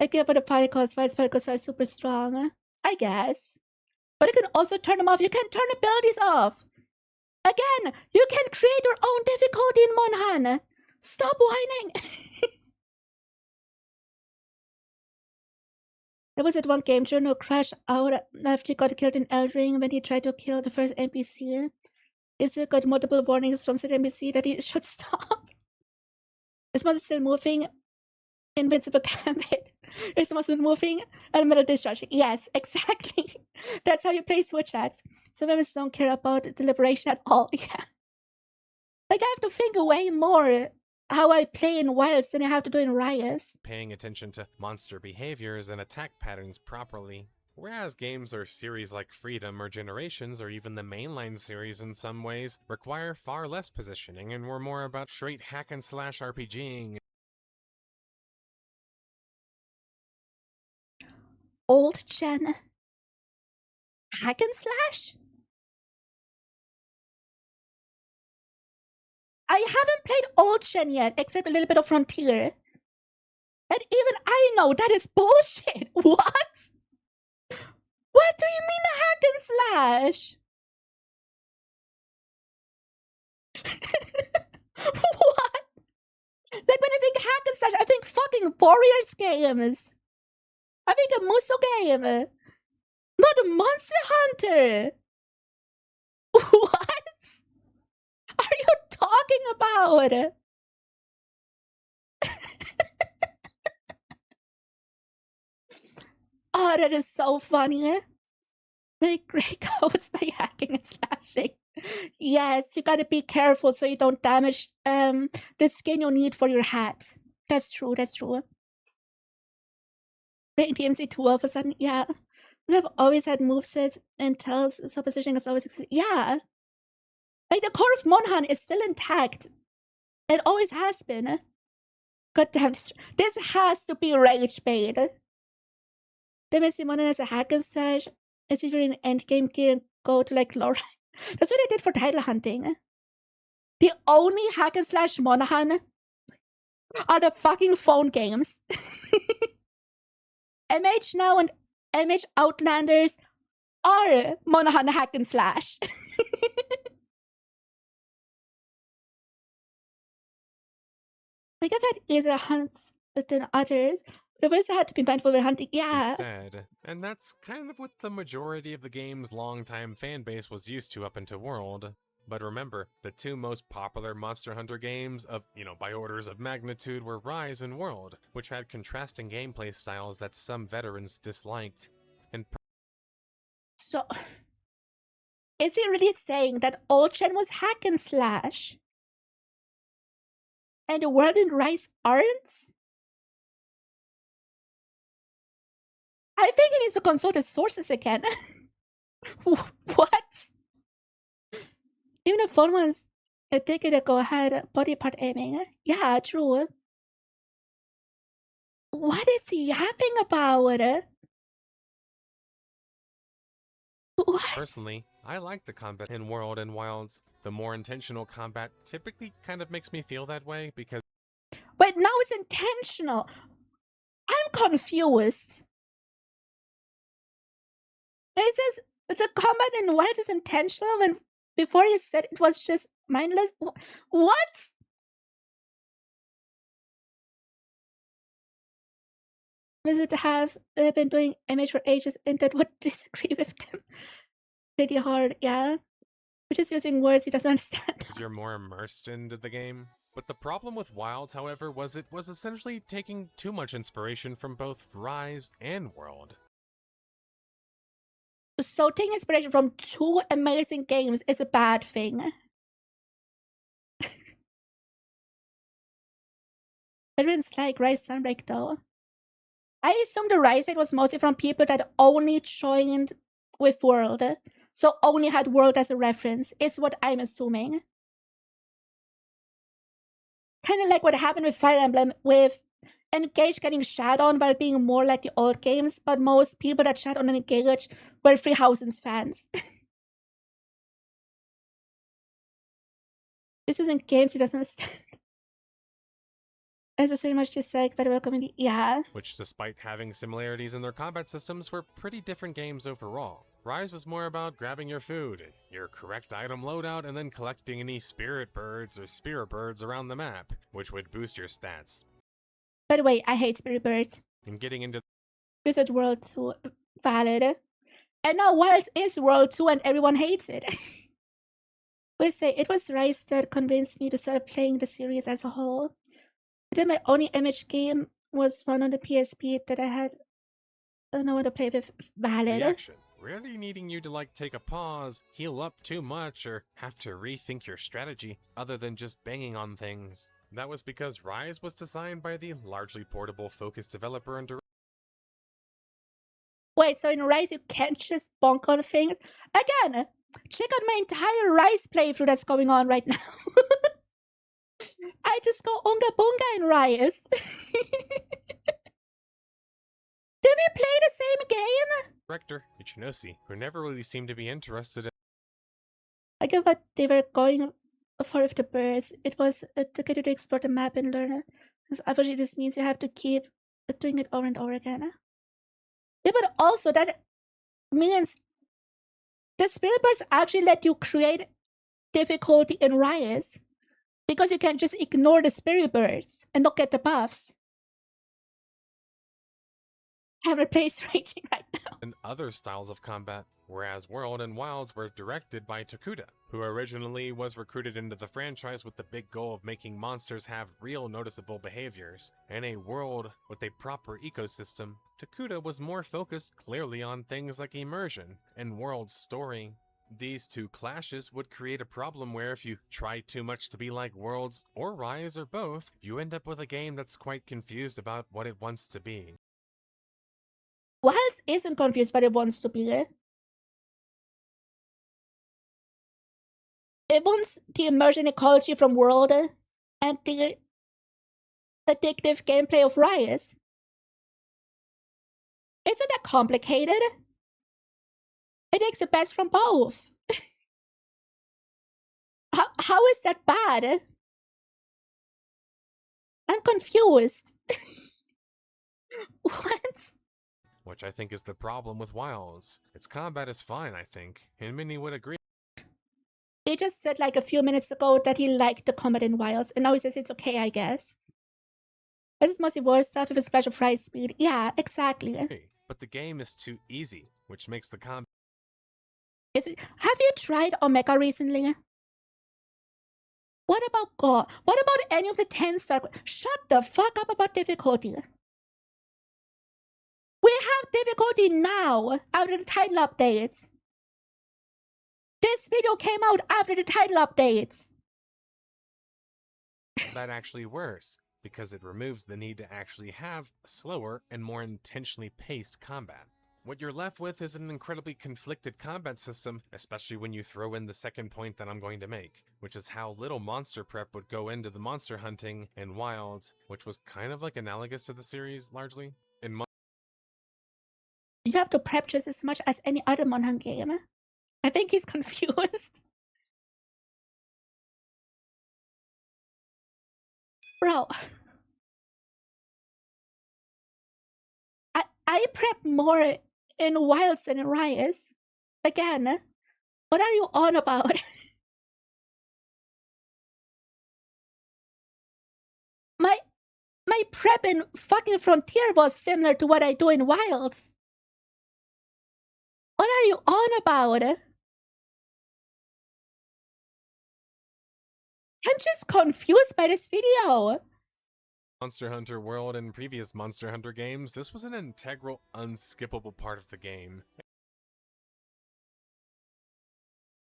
I agree about the particles. While particles are super strong. I guess. But you can also turn them off. You can turn abilities off. Again, you can create your own difficulty in MonHun. Stop whining. There was that one game journal crashed out after he got killed in Eldring when he tried to kill the first NPC. He got multiple warnings from said NPC that he should stop. His monster still moving. Invincible Gambit. His monster moving. And Metal Discharge. Yes, exactly. That's how you play Switch Axe. Some members don't care about deliberation at all. Yeah. Like, I have to think way more how I play in Wilds than I have to do in Rise. Paying attention to monster behaviors and attack patterns properly. Whereas games or series like Freedom or Generations, or even the mainline series in some ways, require far less positioning and were more about straight hack-and-slash RPGing. Old gen hack and slash? I haven't played old gen yet, except a little bit of Frontier. And even I know that is bullshit. What? What do you mean hack and slash? What? Like when I think hack and slash, I think fucking Warriors games. I think a Muso game. Not a Monster Hunter. What are you talking about? Oh, that is so funny. Make great codes by hacking and slashing. Yes, you gotta be careful so you don't damage the skin you need for your hat. That's true, that's true. Breaking TMC 2 all of a sudden, yeah. I've always had movesets and tells, so positioning has always existed. Yeah. Like the core of MonHun is still intact. It always has been. God damn, this has to be rage bait. Then I see MonHun as a hack and slash. As if you're in endgame gear and go to like low rank. That's what I did for title hunting. The only hack and slash MonHun are the fucking phone games. MH Now and MH Outlanders are MonHun hack and slash. I guess that easier hunts than others. The others had to be mindful when hunting. Yeah. Instead, and that's kind of what the majority of the game's longtime fanbase was used to up into World. But remember, the two most popular Monster Hunter games of, by orders of magnitude were Rise and World, which had contrasting gameplay styles that some veterans disliked. And so, Is he really saying that old gen was hack and slash? And the world and Rise aren't? I think he needs to consult his sources again. What? Even the phone was a decade ago had body part aiming. Yeah, true. What is he yapping about? What? Personally, I like the combat in World and Wilds. The more intentional combat typically kind of makes me feel that way because... Wait, now it's intentional. I'm confused. It says the combat in Wild is intentional when before you said it was just mindless. What? Visit have been doing image for ages and that would disagree with them pretty hard, yeah. We're just using words he doesn't understand. You're more immersed into the game. But the problem with Wilds, however, was it was essentially taking too much inspiration from both Rise and World. So taking inspiration from two amazing games is a bad thing. Everyone's like Rise Sunbreak though. I assume the Rise hate was mostly from people that only joined with World. So only had World as a reference, is what I'm assuming. Kind of like what happened with Fire Emblem, with Engage getting shat on while being more like the old games, but most people that shat on Engage were 𝘂𝑡ℎ𝑜USANDS fans. This isn't games he doesn't understand. There's very much dislike by the community, yeah. Which, despite having similarities in their combat systems, were pretty different games overall. Rise was more about grabbing your food, your correct item loadout, and then collecting any spirit birds or spirit birds around the map, which would boost your stats. By the way, I hate spirit birds. And getting into Wizard World 2, valid. And now Wilds is World 2 and everyone hates it. We'll say it was Rise that convinced me to start playing the series as a whole. But then my only image game was one on the PSP that I had no one to play with, valid. the action, rarely needing you to like take a pause, heal up too much, or have to rethink your strategy other than just banging on things. That was because Rise was designed by the largely portable focused developer and director. Wait, so in Rise you can't just bonk on things? Again, check out my entire Rise playthrough that's going on right now. I just go unga bunga in Rise. Did we play the same game? Director Ichinosi, who never really seemed to be interested in... I get what they were going for with the birds. It was to get you to explore the map and learn it. Because obviously this means you have to keep doing it over and over again. Yeah, but also that means the spirit birds actually let you create difficulty in Rise. Because you can just ignore the spirit birds and not get the buffs. I'm replaced raging right now. And other styles of combat, whereas World and Wilds were directed by Takuda, who originally was recruited into the franchise with the big goal of making monsters have real noticeable behaviors. In a world with a proper ecosystem, Takuda was more focused clearly on things like immersion and World's story. These two clashes would create a problem where if you try too much to be like Worlds, or Rise, or both, you end up with a game that's quite confused about what it wants to be. Wilds isn't confused what it wants to be. It wants the immersion ecology from World and the addictive gameplay of Rise. Isn't that complicated? It takes the best from both. How is that bad? I'm confused. What? Which I think is the problem with Wilds. Its combat is fine, I think, and many would agree. He just said like a few minutes ago that he liked the combat in Wilds, and now he says it's okay, I guess. This is mostly voice stuff with a splash of Rise speed. Yeah, exactly. But the game is too easy, which makes the combat... Have you tried Omega recently? What about God? What about any of the 10-star? Shut the fuck up about difficulty. We have difficulty now after the title updates. This video came out after the title updates. That actually worse, because it removes the need to actually have slower and more intentionally paced combat. What you're left with is an incredibly conflicted combat system, especially when you throw in the second point that I'm going to make, which is how little monster prep would go into the monster hunting in Wilds, which was kind of like analogous to the series, largely. You have to prep just as much as any other MonHun game. I think he's confused. Bro. I prep more in Wilds than in Rise. Again, what are you on about? My prep in fucking Frontier was similar to what I do in Wilds. What are you on about? I'm just confused by this video. Monster Hunter World and previous Monster Hunter games, this was an integral, unskippable part of the game.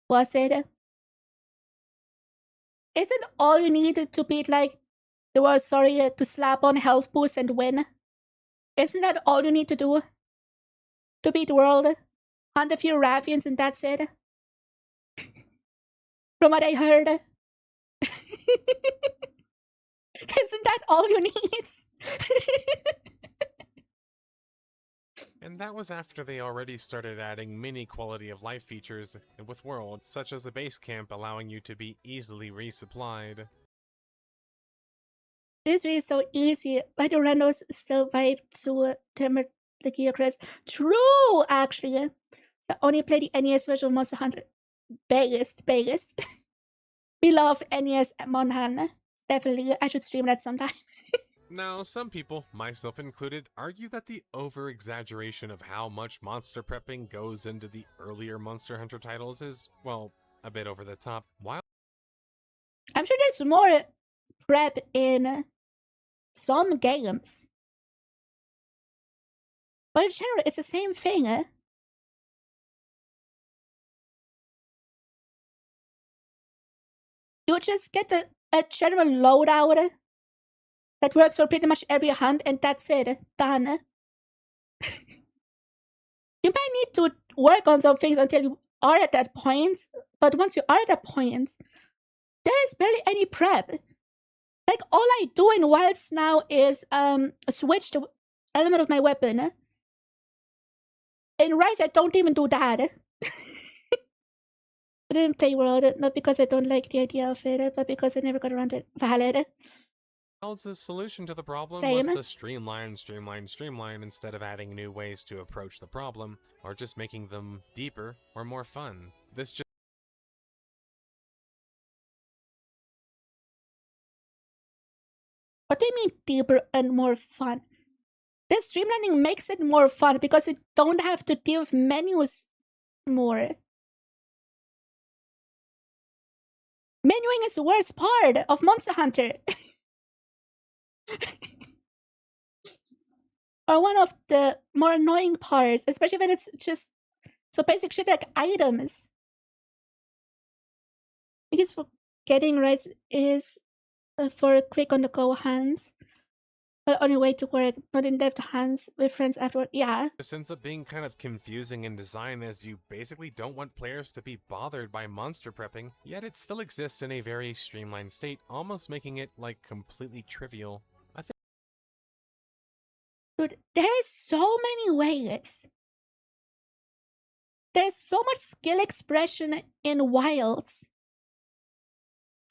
Was it? Isn't all you needed to beat like the world, sorry, to slap on health boost and win? Isn't that all you need to do? To beat the world? Hunt a few Raffians and that's it? From what I heard. Isn't that all you need? And that was after they already started adding mini quality of life features with worlds, such as the base camp allowing you to be easily resupplied. This really so easy. Why do randos still vibe to 𝘕𝘓𝘸 True, actually. So only play the NES version of Monster Hunter. Biggest. We love NES MonHun. Definitely, I should stream that sometime. Now, some people, myself included, argue that the over-exaggeration of how much monster prepping goes into the earlier Monster Hunter titles is, well, a bit over the top. While I'm sure there's more prep in some games. But in general, it's the same thing. You just get a general loadout that works for pretty much every hunt, and that's it. Done. You might need to work on some things until you are at that point, but once you are at that point, there is barely any prep. Like, all I do in Wilds now is switch the element of my weapon. In Rise, I don't even do that. I didn't play World, not because I don't like the idea of it, but because I never got around to it. Valid. the solution to the problem Same. was to streamline instead of adding new ways to approach the problem, or just making them deeper or more fun. This just What do you mean deeper and more fun? This streamlining makes it more fun because you don't have to deal with menus more. Menuing is the worst part of Monster Hunter. Or one of the more annoying parts, especially when it's just so basic shit like items. Because for getting right is for quick on the go hands. But only way to work, not in depth hands with friends afterward. Yeah. This ends up being kind of confusing in design, as you basically don't want players to be bothered by monster prepping, yet it still exists in a very streamlined state, almost making it, like, completely trivial. I think Dude, there is so many ways. There's so much skill expression in Wilds.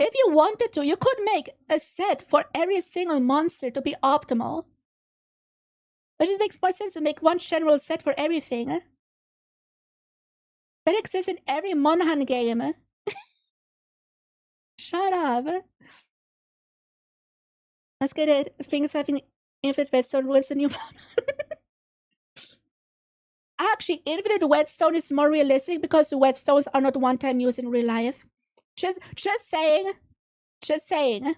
If you wanted to, you could make a set for every single monster to be optimal. It just makes more sense to make one general set for everything. That exists in every MonHun game. Shut up. Let's get it. Things having infinite whetstone ruins the new MonHun. Actually, infinite whetstone is more realistic because the whetstones are not one-time use in real life. Just saying.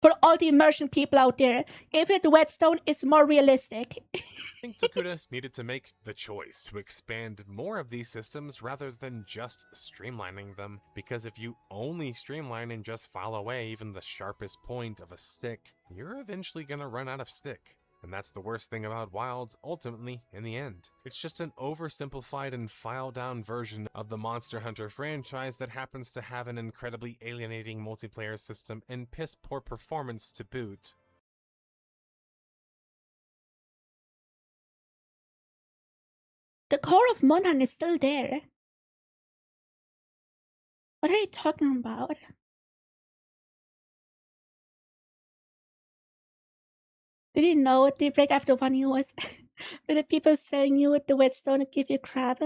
For all the immersion people out there, Infinite Whetstone is more realistic. I think Tokuda needed to make the choice to expand more of these systems rather than just streamlining them, because if you only streamline and just file away even the sharpest point of a stick, you're eventually gonna run out of stick. And that's the worst thing about Wilds, ultimately, in the end. It's just an oversimplified and filed-down version of the Monster Hunter franchise that happens to have an incredibly alienating multiplayer system and piss-poor performance to boot. The core of MonHun is still there. What are you talking about? Did you know the break after 1 year was with the people selling you the whetstone to give you crap?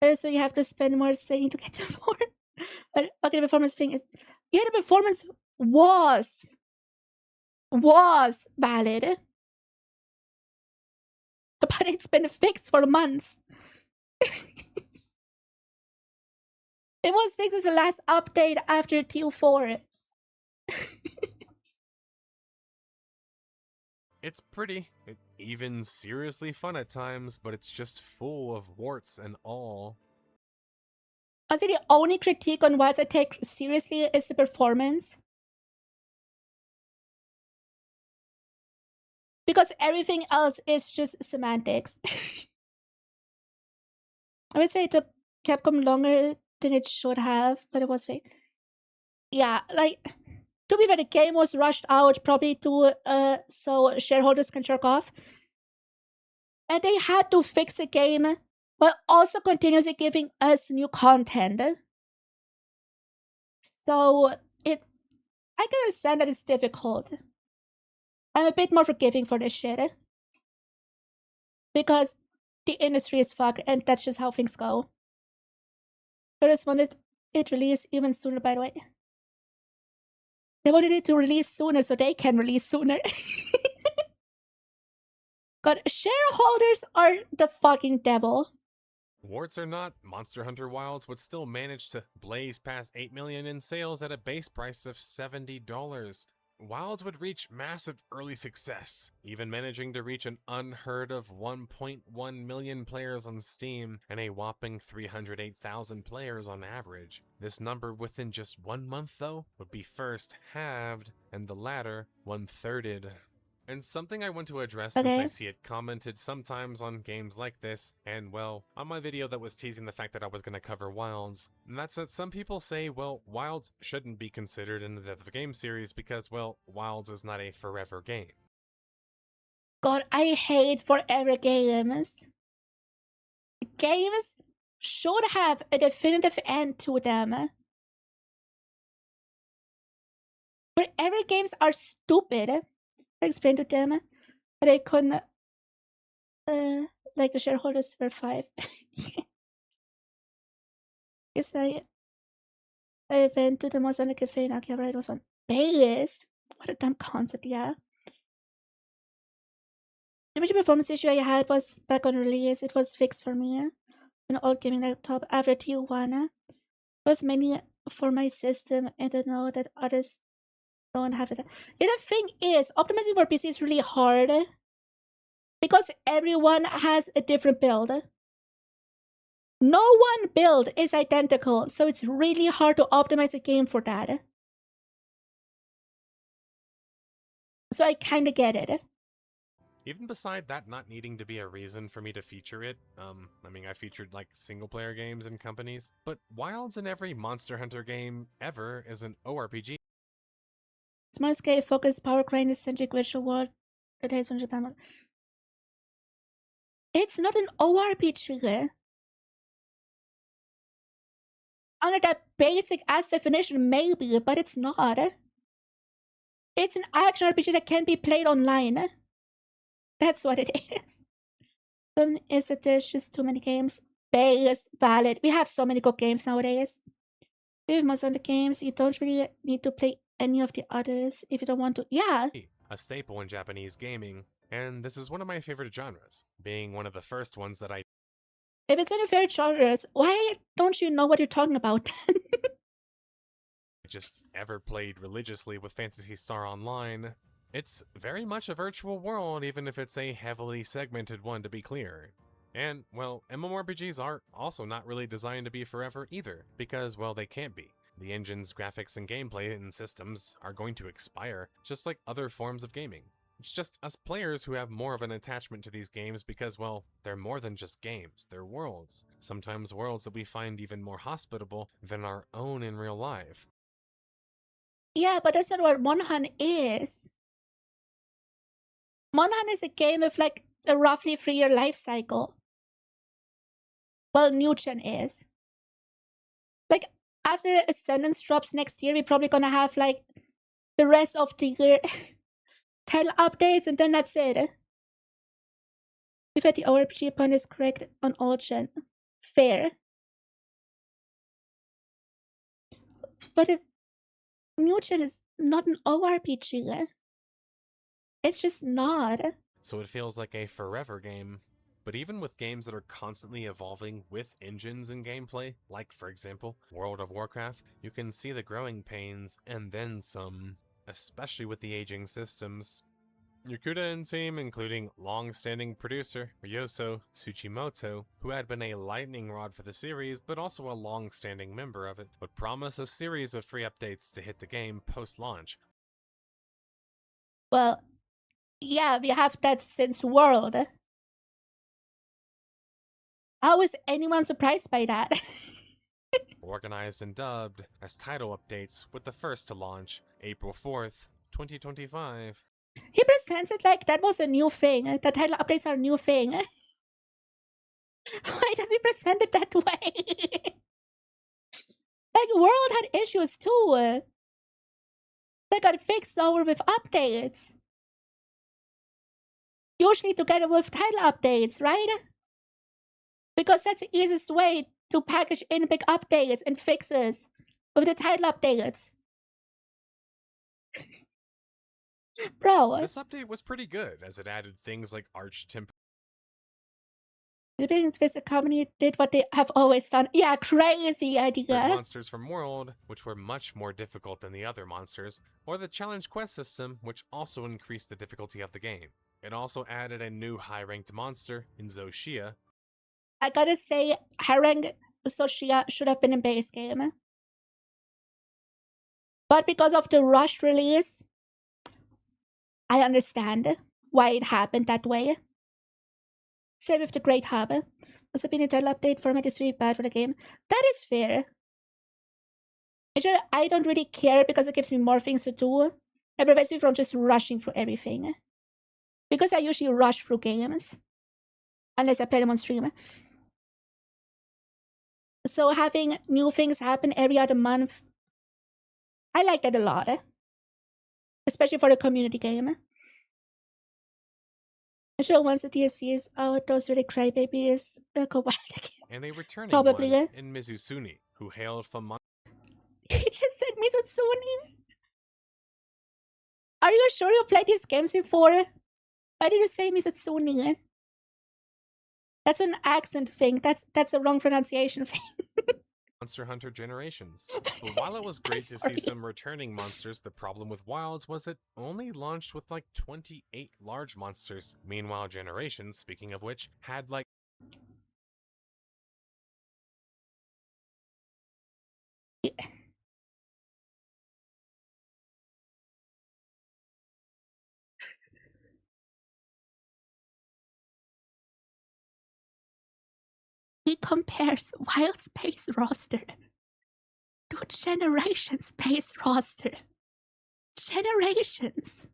So you have to spend more selling to get to more. But okay, the performance thing is, yeah, the performance was valid. But it's been fixed for months. It was fixed as the last update after Q4. It's pretty, even seriously fun at times, but it's just full of warts and all. Also, the only critique on Wilds I take seriously is the performance. Because everything else is just semantics. I would say it took Capcom longer than it should have, but it was fake. Yeah, like, to be fair, the game was rushed out probably to so shareholders can jerk off. And they had to fix the game, but also continuously giving us new content. So I can understand that it's difficult. I'm a bit more forgiving for this shit. Because the industry is fucked, and that's just how things go. I just wanted it released even sooner, by the way. They wanted it to release sooner so they can release sooner. God, shareholders are the fucking devil. Warts or not, Monster Hunter Wilds would still manage to blaze past 8 million in sales at a base price of $70. Wilds would reach massive early success, even managing to reach an unheard of 1.1 million players on Steam and a whopping 308,000 players on average. This number within just 1 month, though, would be first halved and the latter 1/3'd. And something I want to address since I see it commented sometimes on games like this, and well, on my video that was teasing the fact that I was going to cover Wilds, and that's that some people say, well, Wilds shouldn't be considered in the Death of a Game series because, well, Wilds is not a forever game. God, I hate forever games. Games should have a definitive end to them. Forever games are stupid. I explained to them that they couldn't, like the shareholders were 5. It's like, I went to the Monster Hunter Cafe in Akihabara, it was on Vegas. What a dumb concept, yeah. The major performance issue I had was back on release. It was fixed for me. An old gaming laptop after Tijuana. It was mainly for my system, and I know that others don't have it. Yeah, the thing is, optimizing for PC is really hard because everyone has a different build. No one build is identical, so it's really hard to optimize a game for that. So I kinda get it. Even beside that not needing to be a reason for me to feature it, I mean, I featured like single-player games and companies, but Wilds in every Monster Hunter game ever is an ORPG. Small scale focused power grind-centric virtual world that has from Japan. It's not an ORPG. Under that basic ass definition, maybe, but it's not. It's an action RPG that can be played online. That's what it is. Is that there's just too many games. Base, valid. We have so many good games nowadays. With most of the games, you don't really need to play any of the others if you don't want to. Yeah. A staple in Japanese gaming, and this is one of my favorite genres, being one of the first ones that I... If it's one of your favorite genres, why don't you know what you're talking about? just ever played religiously with Phantasy Star Online, it's very much a virtual world, even if it's a heavily segmented one, to be clear. And, well, MMORPGs are also not really designed to be forever either, because, well, they can't be. The engine's graphics and gameplay and systems are going to expire, just like other forms of gaming. It's just us players who have more of an attachment to these games because, well, they're more than just games, they're worlds. Sometimes worlds that we find even more hospitable than our own in real life. Yeah, but that's not what MonHun is. MonHun is a game with like a roughly 3-year life cycle. Well, New Gen is. Like, after Ascendance drops next year, we're probably gonna have like the rest of the year title updates, and then that's it. If the ORPG point is correct on all gen. Fair. But New Gen is not an ORPG. It's just not. So it feels like a forever game. But even with games that are constantly evolving with engines and gameplay, like for example, World of Warcraft, you can see the growing pains and then some, especially with the aging systems. Yakuda and team, including long-standing producer Ryoso Tsuchimoto, who had been a lightning rod for the series but also a long-standing member of it, would promise a series of free updates to hit the game post-launch. Well, yeah, we have that since World. How is anyone surprised by that? Organized and dubbed as title updates, with the first to launch April 4th, 2025. He presents it like that was a new thing. The title updates are a new thing. Why does he present it that way? Like, World had issues too. They got fixed over with updates. Usually together with title updates, right? Because that's the easiest way to package in big updates and fixes with the title updates. Bro. This update was pretty good, as it added things like Arch Temp. The big Twisted Company did what they have always done. Yeah, crazy idea. Monsters from World, which were much more difficult than the other monsters, or the challenge quest system, which also increased the difficulty of the game. It also added a new high-ranked monster in 𝘕𝘠. I gotta say, high-ranked 𝘕𝘠 should have been in base game. But because of the rushed release, I understand why it happened that way. Same with the Great Hub. Also been a title update format is really bad for the game. That is fair. I don't really care because it gives me more things to do. It prevents me from just rushing through everything. Because I usually rush through games. Unless I play them on stream. So having new things happen every other month, I like that a lot. Especially for the community game. I'm sure once the DLC is out, those really crybabies go wild again. And a returning Probably. one in Mizusuni, who hailed from He just said Mizusuni. Are you sure you played these games before? Why did you say Mizusuni? That's an accent thing. That's a wrong pronunciation thing. Monster Hunter Generations. But while it was great to see some returning monsters, the problem with Wilds was it only launched with like 28 large monsters. Meanwhile, Generations, speaking of which, had like He compares Wild Space roster to Generations base roster. Generations.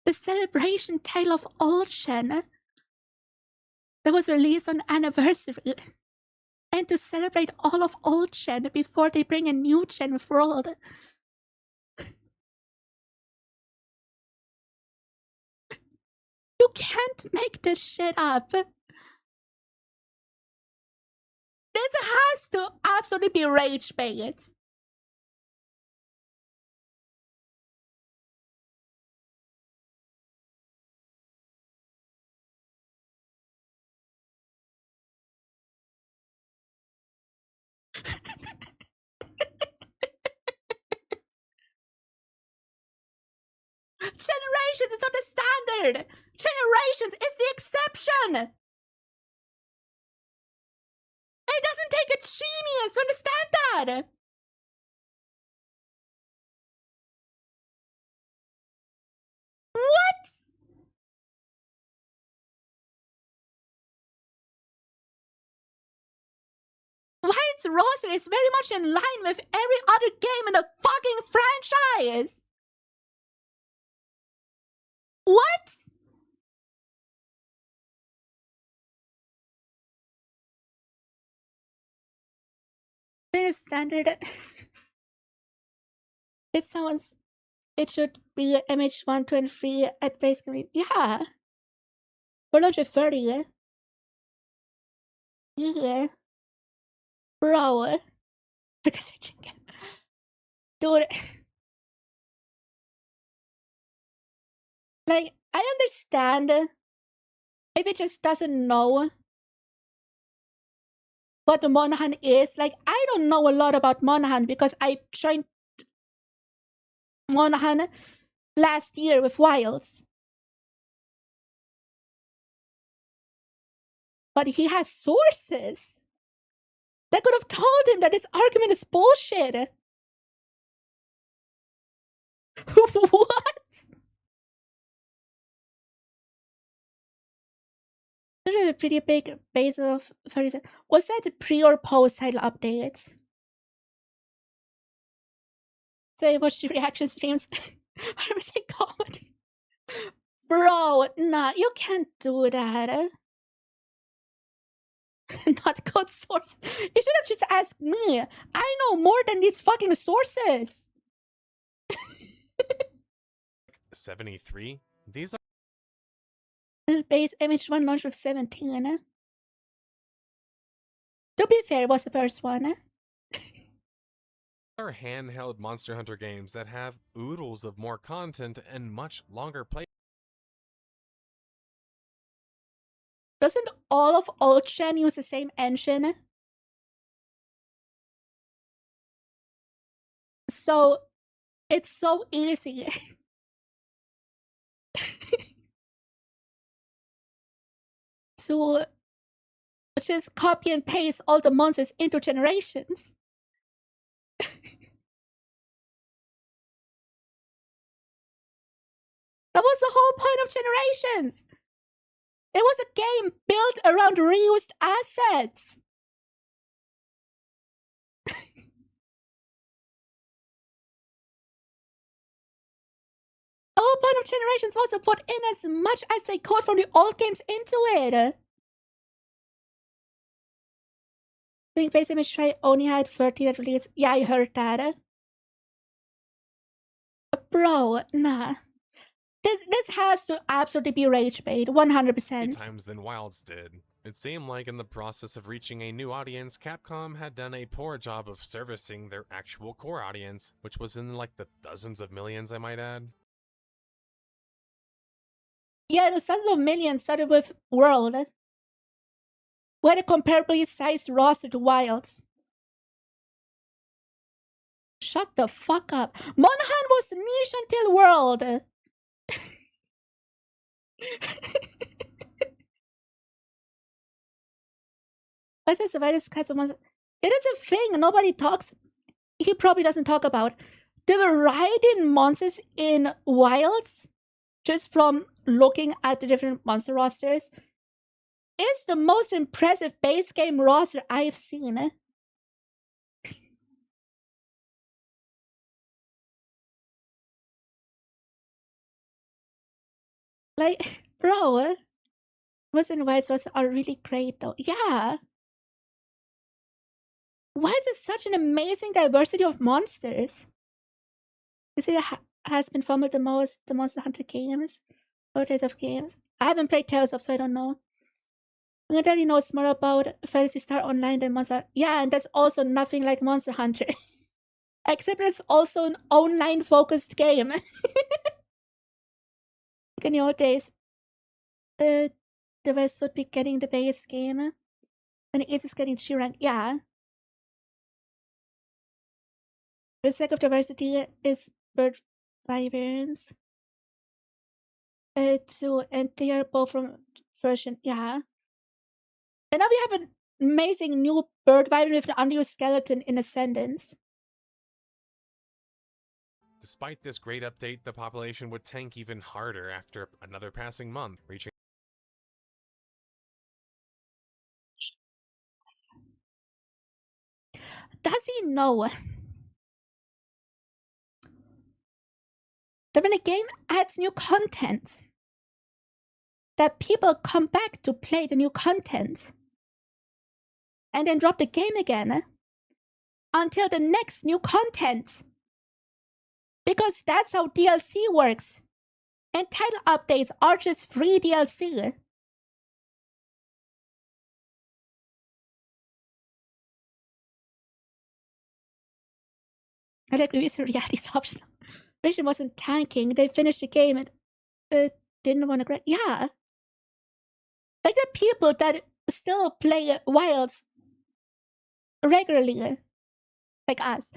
The celebration tale of old Gen that was released on anniversary. And to celebrate all of old Gen before they bring a new Gen world. You can't make this shit up. This has to absolutely be rage bait. Generations is not the standard. Generations is the exception. It doesn't take a genius to understand that. What? Wyatt's roster is very much in line with every other game in the fucking franchise. What? It is standard. It should be MH123 at base screen. Yeah. 430. Yeah. Bro. Dude. Like, I understand if it just doesn't know what the MonHun is. Like, I don't know a lot about MonHun because I joined MonHun last year with Wilds. But he has sources that could have told him that this argument is bullshit. What? There's a pretty big base of 37. Was that the pre or post title updates? So I watched the reaction streams. 100% comedy. Bro, nah, you can't do that. Not good source. You should have just asked me. I know more than these fucking sources. 73? These are Base MH1 launched with 17. To be fair, it was the first one. are handheld Monster Hunter games that have oodles of more content and much longer play. Doesn't all of Old Gen use the same engine? So, it's so easy. To just copy and paste all the monsters into generations. That was the whole point of Generations. It was a game built around reused assets. The whole point of Generations was to put in as much as they could from the old games into it. I think Base Image Try only had 13 at release. Yeah, I heard that. Bro, nah. This has to absolutely be rage bait, 100%. Times than Wilds did. It seemed like in the process of reaching a new audience, Capcom had done a poor job of servicing their actual core audience, which was in like the dozens of millions, I might add. Yeah, the dozens of millions started with World, who had a comparably sized roster to Wilds. Shut the fuck up. MonHun was niche until World. What's this virus kinds of monsters? It is a thing nobody talks. He probably doesn't talk about the variety in monsters in Wilds. Just from looking at the different monster rosters, is the most impressive base game roster I've seen. Like, bro, Rose and White's rosters are really great though. Yeah. Why is it such an amazing diversity of monsters? Is it has been fumbled the most, the Monster Hunter games? Or Tales of games? I haven't played Tales of, so I don't know. Nobody knows more about Phantasy Star Online than Monster Hunter. Yeah, and that's also nothing like Monster Hunter. Except it's also an online-focused game. Like in the old days, the West would be getting the base game, and the East is getting G rank. Yeah. The sake of diversity is bird wyverns. to and they are both from version, yeah. And now we have an amazing new bird variant with an unreal skeleton in Ascendance. Despite this great update, the population would tank even harder after another passing month, reaching Does he know that when a game adds new content, that people come back to play the new content and then drop the game again until the next new content? Because that's how DLC works. And title updates are just free DLC. I agree with reality's optional. Vision wasn't tanking. They finished the game and didn't want to grab. Yeah. Like the people that still play Wilds regularly, like us.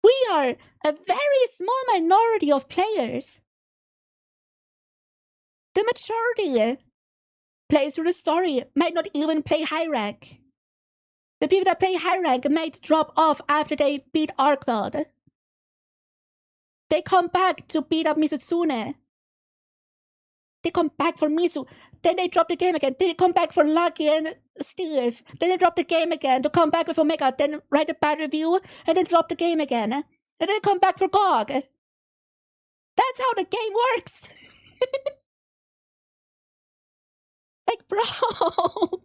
We are a very small minority of players. The majority plays through the story, might not even play high rank. The people that play high rank might drop off after they beat Arkweld. They come back to beat up Mizutsune. They come back for Mizu. Then they drop the game again. Then they come back for Lucky and Steve. Then they drop the game again to come back with Omega. Then write a bad review and then drop the game again. And then they come back for GOG. That's how the game works. Like, bro.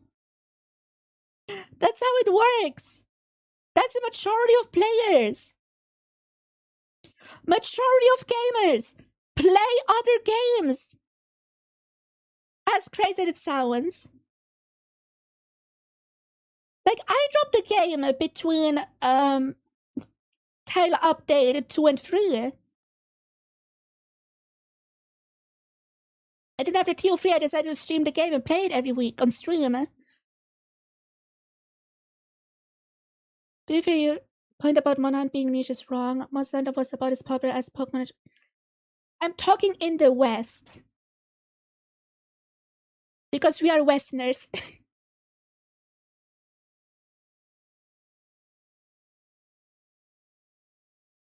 That's how it works. That's the majority of players. Majority of gamers play other games. As crazy as it sounds. Like, I dropped the game between title update 2 and 3. And then after TO3, I decided to stream the game and play it every week on stream. Do you feel your point about MonHun being niche is wrong? Monsanto was about as popular as Pokemon. I'm talking in the West. Because we are Westerners.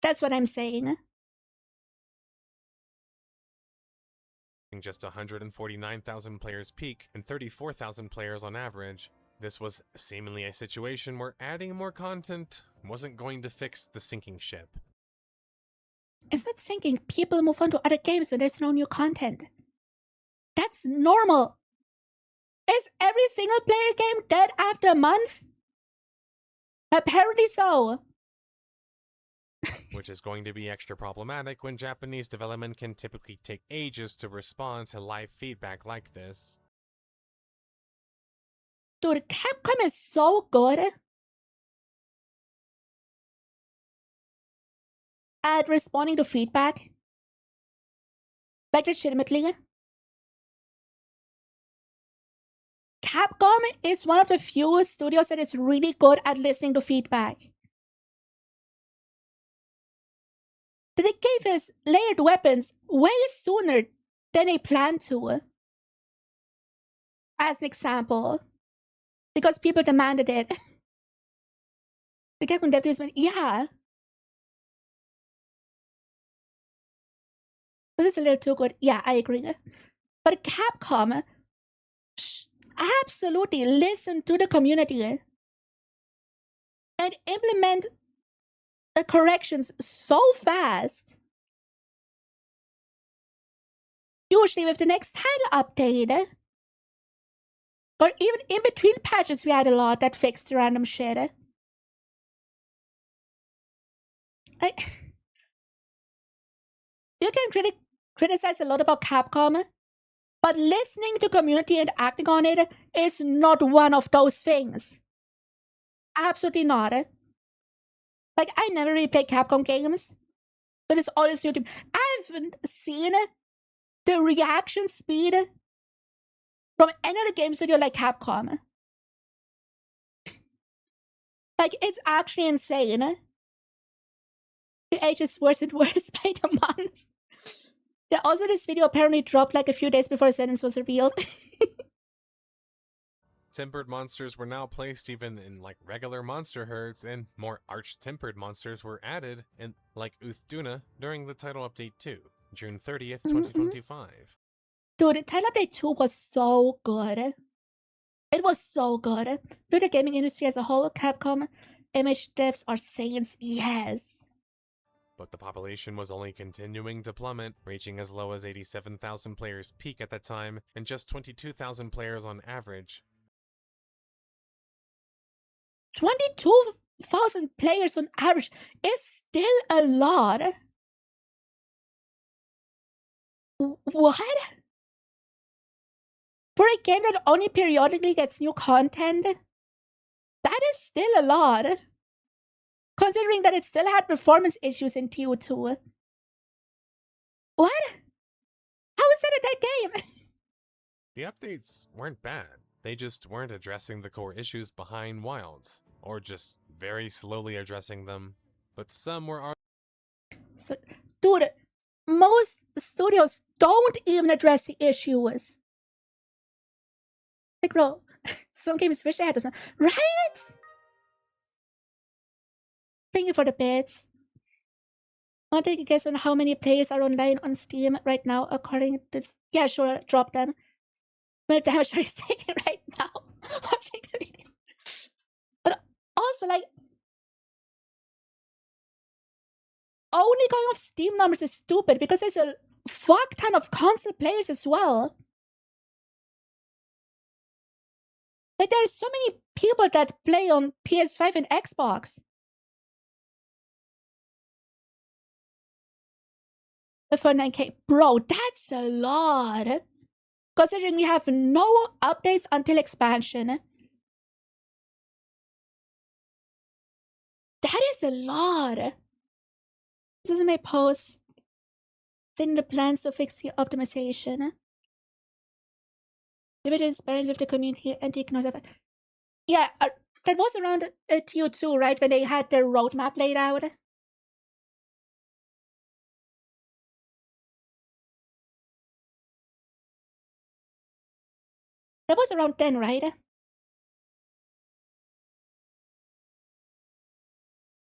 That's what I'm saying. just 149,000 players peak and 34,000 players on average. This was seemingly a situation where adding more content wasn't going to fix the sinking ship. It's not sinking. People move on to other games when there's no new content. That's normal. Is every single player game dead after a month? Apparently so. Which is going to be extra problematic when Japanese development can typically take ages to respond to live feedback like this. Dude, Capcom is so good at responding to feedback. Like, legitimately. Capcom is one of the few studios that is really good at listening to feedback. They gave us layered weapons way sooner than they planned to. As an example. Because people demanded it. The Capcom dev team went, yeah. This is a little too good. Yeah, I agree. But Capcom absolutely listen to the community and implement the corrections so fast. Usually with the next title update, or even in between patches, we had a lot that fixed random shit. You can criticize a lot about Capcom, but listening to community and acting on it is not one of those things. Absolutely not. Like, I never really play Capcom games, but it's always YouTube. I haven't seen the reaction speed from any other game studio like Capcom. Like, it's actually insane. Your age is worse and worse by the month. Yeah, also this video apparently dropped like a few days before the sentence was revealed. Tempered monsters were now placed even in like regular monster herds, and more arch-tempered monsters were added in like 𝘂𝘓𝘕 during the title update 2, June 30th, 2025. Dude, the title update 2 was so good. It was so good. To the gaming industry as a whole, Capcom image devs are saints, yes. But the population was only continuing to plummet, reaching as low as 87,000 players peak at that time, and just 22,000 players on average. 22,000 players on average is still a lot. What? For a game that only periodically gets new content? That is still a lot. Considering that it still had performance issues in TO2. What? How is that in that game? The updates weren't bad. They just weren't addressing the core issues behind Wilds, or just very slowly addressing them. But some were So, dude, most studios don't even address the issues. Like, bro, some games wish they had this, right? Thank you for the bits. Want to take a guess on how many players are online on Steam right now, according to this? Yeah, sure, drop them. Well, damn, sure is taking right now, watching the video. But also, like, only going off Steam numbers is stupid because there's a fuck ton of console players as well. Like, there's so many people that play on PS5 and Xbox. For 9K. Bro, that's a lot. Considering we have no updates until expansion. That is a lot. This is my post. Then the plans to fix the optimization. Maybe it is better with the community and ignores that. Yeah, that was around TO2, right? When they had their roadmap laid out. That was around then, right?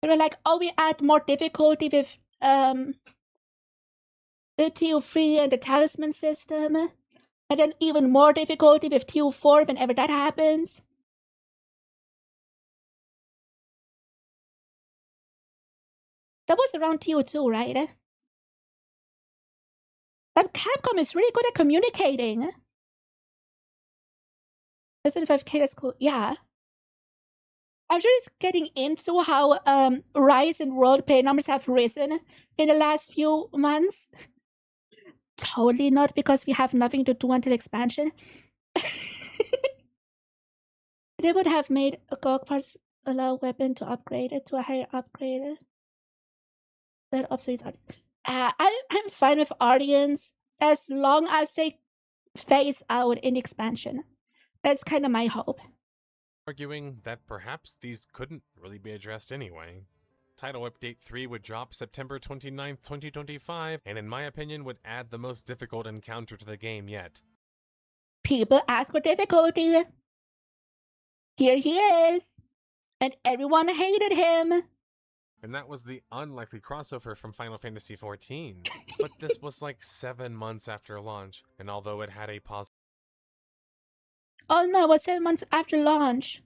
They were like, oh, we add more difficulty with the TO3 and the talisman system. And then even more difficulty with TO4 whenever that happens. That was around TO2, right? But Capcom is really good at communicating. 75K, that's cool. Yeah. I'm sure it's getting into how Rise and World Play numbers have risen in the last few months. Totally not because we have nothing to do until expansion. They would have made a GOG parts allow weapon to upgrade it to a higher upgrade. That obsoletes audience. I'm fine with audience as long as they phase out in the expansion. That's kind of my hope. arguing that perhaps these couldn't really be addressed anyway. Title Update 3 would drop September 29th, 2025, and in my opinion would add the most difficult encounter to the game yet. People ask for difficulty. Here he is. And everyone hated him. And that was the unlikely crossover from Final Fantasy XIV. But this was like 7 months after launch, and although it had a positive Oh no, it was 7 months after launch.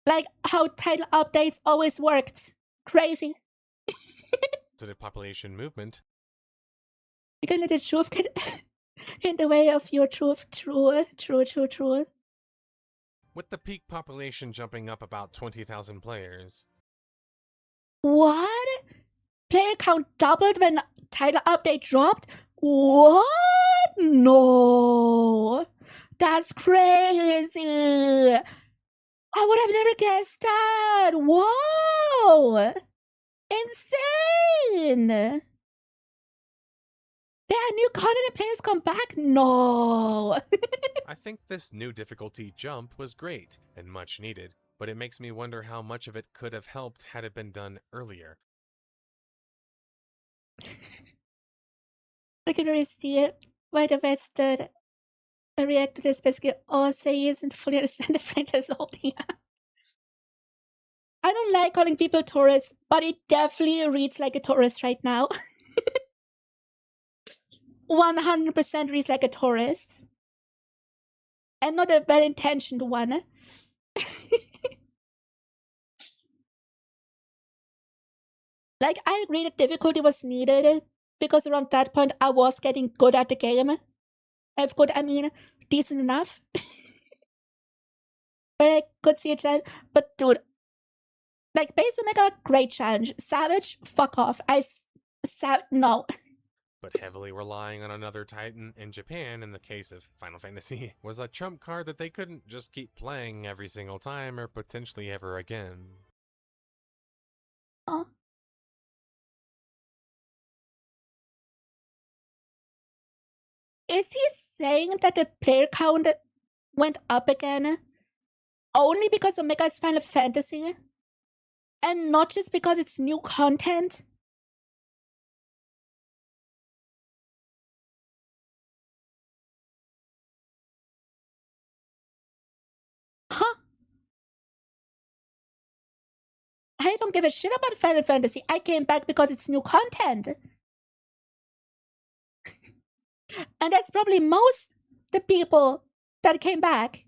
Like how title updates always worked. Crazy. population movement, You can let the truth get in the way of your truth. True. with the peak population jumping up about 20,000 players. What? Player count doubled when title update dropped? What? No. That's crazy. I would have never guessed that. Whoa. Insane. There are new content and players come back? No. I think this new difficulty jump was great and much needed, but it makes me wonder how much of it could have helped had it been done earlier. I can really see why the vets that react to this basically all say isn't fully understand the French as a whole. Yeah. I don't like calling people tourists, but it definitely reads like a tourist right now. 100% reads like a tourist. And not a well-intentioned one. Like, I agree that difficulty was needed, because around that point I was getting good at the game. If good, I mean decent enough. But I could see a challenge. But dude, like, Base Omega, great challenge. Savage, fuck off. No. But heavily relying on another titan in Japan, in the case of Final Fantasy, was a trump card that they couldn't just keep playing every single time or potentially ever again. Oh. Is he saying that the player count went up again only because Omega is Final Fantasy? And not just because it's new content? Huh? I don't give a shit about Final Fantasy. I came back because it's new content. And that's probably most the people that came back.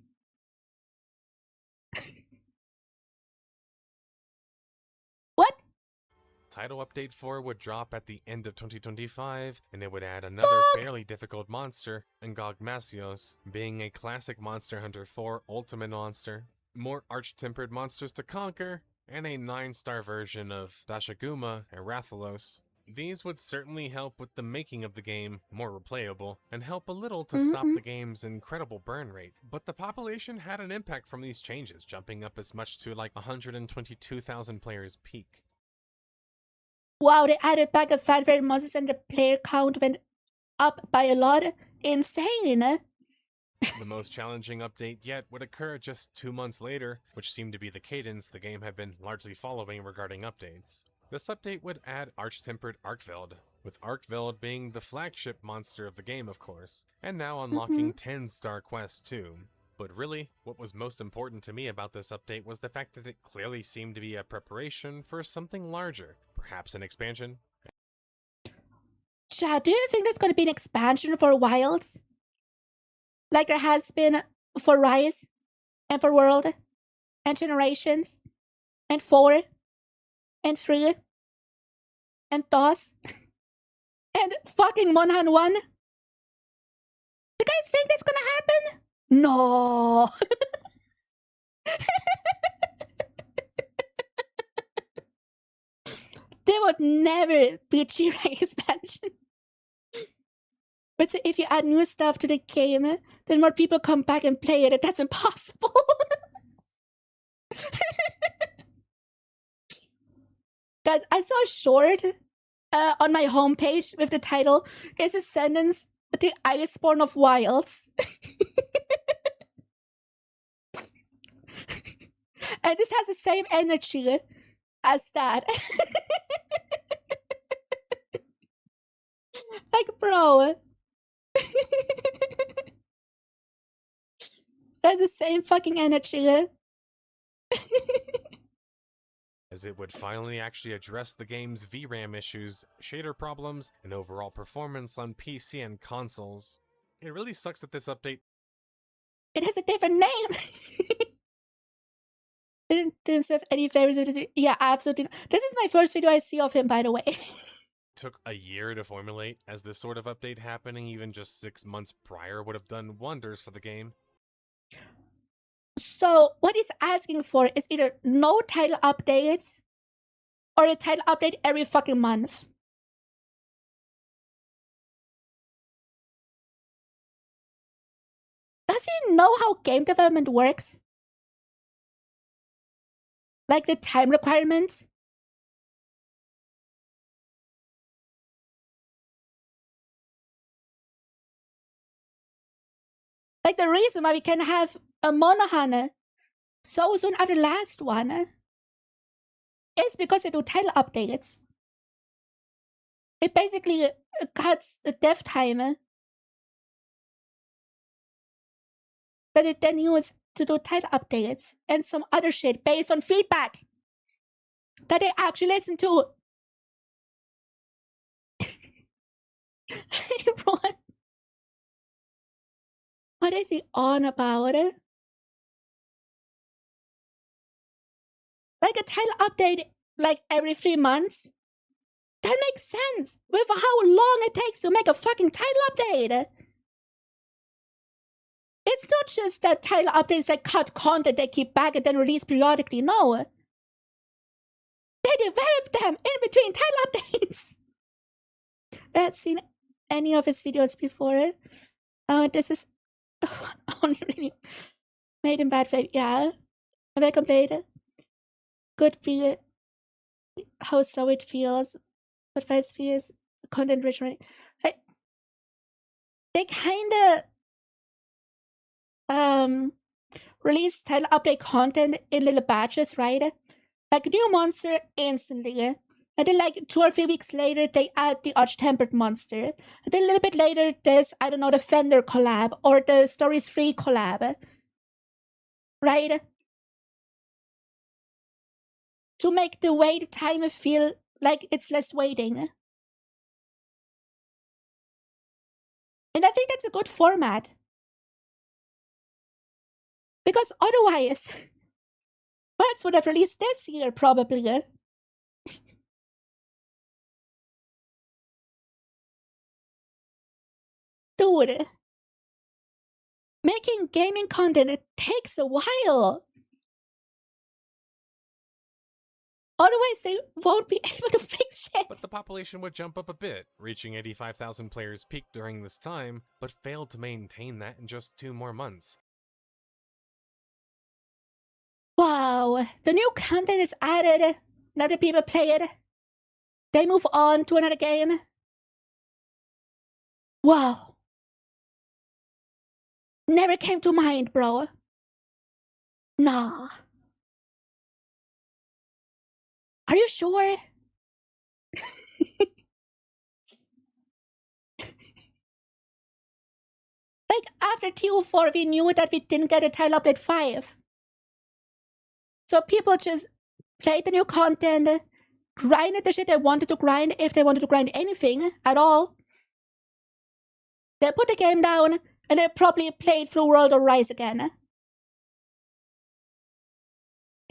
What? Title Update 4 would drop at the end of 2025, and it would add another fairly difficult monster, 𝘔𝘴𝘦, being a classic Monster Hunter 4 Ultimate monster, more arch-tempered monsters to conquer, and a 9-star version of 𝘕𝘴𝘦 𝘊𝘴𝘦. These would certainly help with the making of the game more replayable, and help a little to stop the game's incredible burn rate. But the population had an impact from these changes, jumping up as much to like 122,000 players peak. Wow, they added back a fan favorite monsters and the player count went up by a lot. Insane. The most challenging update yet would occur just 2 months later, which seemed to be the cadence the game had been largely following regarding updates. This update would add arch-tempered 𝘕𝘴𝘦, with 𝘕𝘴𝘦 being the flagship monster of the game, of course, and now unlocking 10-star quests too. But really, what was most important to me about this update was the fact that it clearly seemed to be a preparation for something larger, perhaps an expansion. Chad, do you think there's going to be an expansion for Wilds? Like there has been for Rise, and for World, and Generations, and 4, and 3, and DOS, and fucking MonHun 1? You guys think that's gonna happen? No! There would never be a G-Rank expansion. But so if you add new stuff to the game, then more people come back and play it, and that's impossible. Guys, I saw a short on my homepage with the title, His Ascendance, the Iceborne of Wilds. And this has the same energy as that. Like, bro. That's the same fucking energy. As it would finally actually address the game's VRAM issues, shader problems, and overall performance on PC and consoles. It really sucks that this update... It has a different name! In terms of any favorites, yeah, absolutely. This is my first video I see of him, by the way. took a year to formulate, as this sort of update happening even just 6 months prior would have done wonders for the game. So what he's asking for is either no title updates or a title update every fucking month. Does he know how game development works? Like the time requirements? Like the reason why we can have a MonHun so soon after the last one is because they do title updates. It basically cuts the dev time that it then uses to do title updates and some other shit based on feedback that they actually listen to. What is he on about? Like a title update like every 3 months? That makes sense with how long it takes to make a fucking title update. It's not just that title updates that cut content they keep back and then release periodically, no. They develop them in between title updates. I had seen any of his videos before. This is only really made in bad faith. Yeah. I played good feel how so it feels. But vice feels content rich, right? Like, they kinda release title update content in little batches, right? Like new monster instantly. And then like 2 or 3 weeks later they add the Arch-Tempered monster. And then a little bit later there's, I don't know, the Fender collab or the Stories 3 collab. Right? To make the wait time feel like it's less waiting. And I think that's a good format. Because otherwise, Worlds would have released this year, probably. Dude. Making gaming content, it takes a while. Otherwise, they won't be able to fix shit. But the population would jump up a bit, reaching 85,000 players peak during this time, but failed to maintain that in just 2 more months. Wow, the new content is added, other people play it, they move on to another game. Wow. Never came to mind, bro. Nah. Are you sure? Like, after TU4, we knew that we didn't get a title update 5. So people just played the new content, grinded the shit they wanted to grind, if they wanted to grind anything at all. They put the game down, and they probably played through World of Rise again.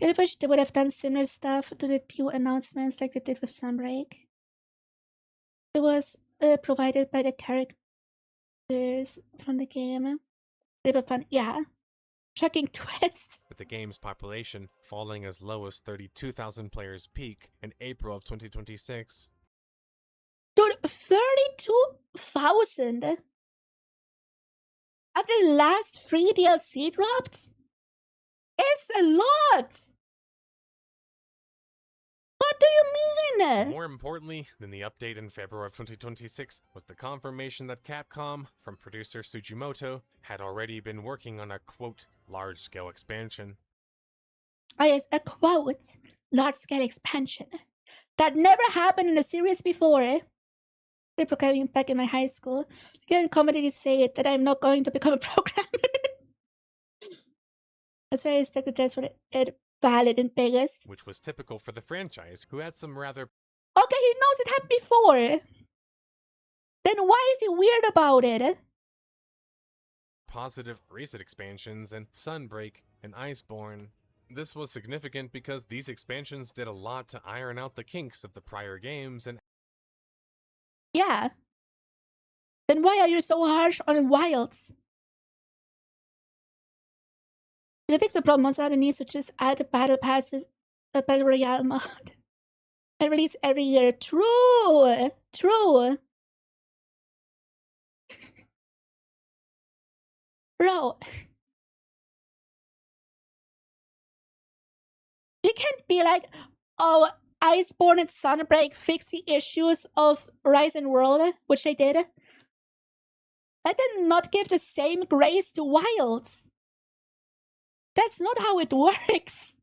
I wish they would have done similar stuff to the TU announcements like they did with Sunbreak. It was provided by the characters from the game. They were fun, yeah. Shocking twist. With the game's population falling as low as 32,000 players peak in April of 2026. Dude, 32,000? After the last 3 DLC dropped? It's a lot! What do you mean? More importantly than the update in February of 2026 was the confirmation that Capcom, from producer Tsujimoto, had already been working on a, quote, large-scale expansion. Oh yes, a quote, large-scale expansion. That never happened in the series before. They're programming back in my high school. Again, comedy say it that I'm not going to become a programmer. That's very speculative for it valid and biggest. Which was typical for the franchise, who had some rather... Okay, he knows it happened before. Then why is he weird about it? positive recent expansions and Sunbreak and Iceborne. This was significant because these expansions did a lot to iron out the kinks of the prior games and... Yeah. Then why are you so harsh on Wilds? To fix the problem, Monster needs to just add battle passes, a battle royale mod, and release every year. True! True! Bro. You can't be like, oh, Iceborne and Sunbreak fix the issues of Rise and World, which they did. I did not give the same grace to Wilds. That's not how it works.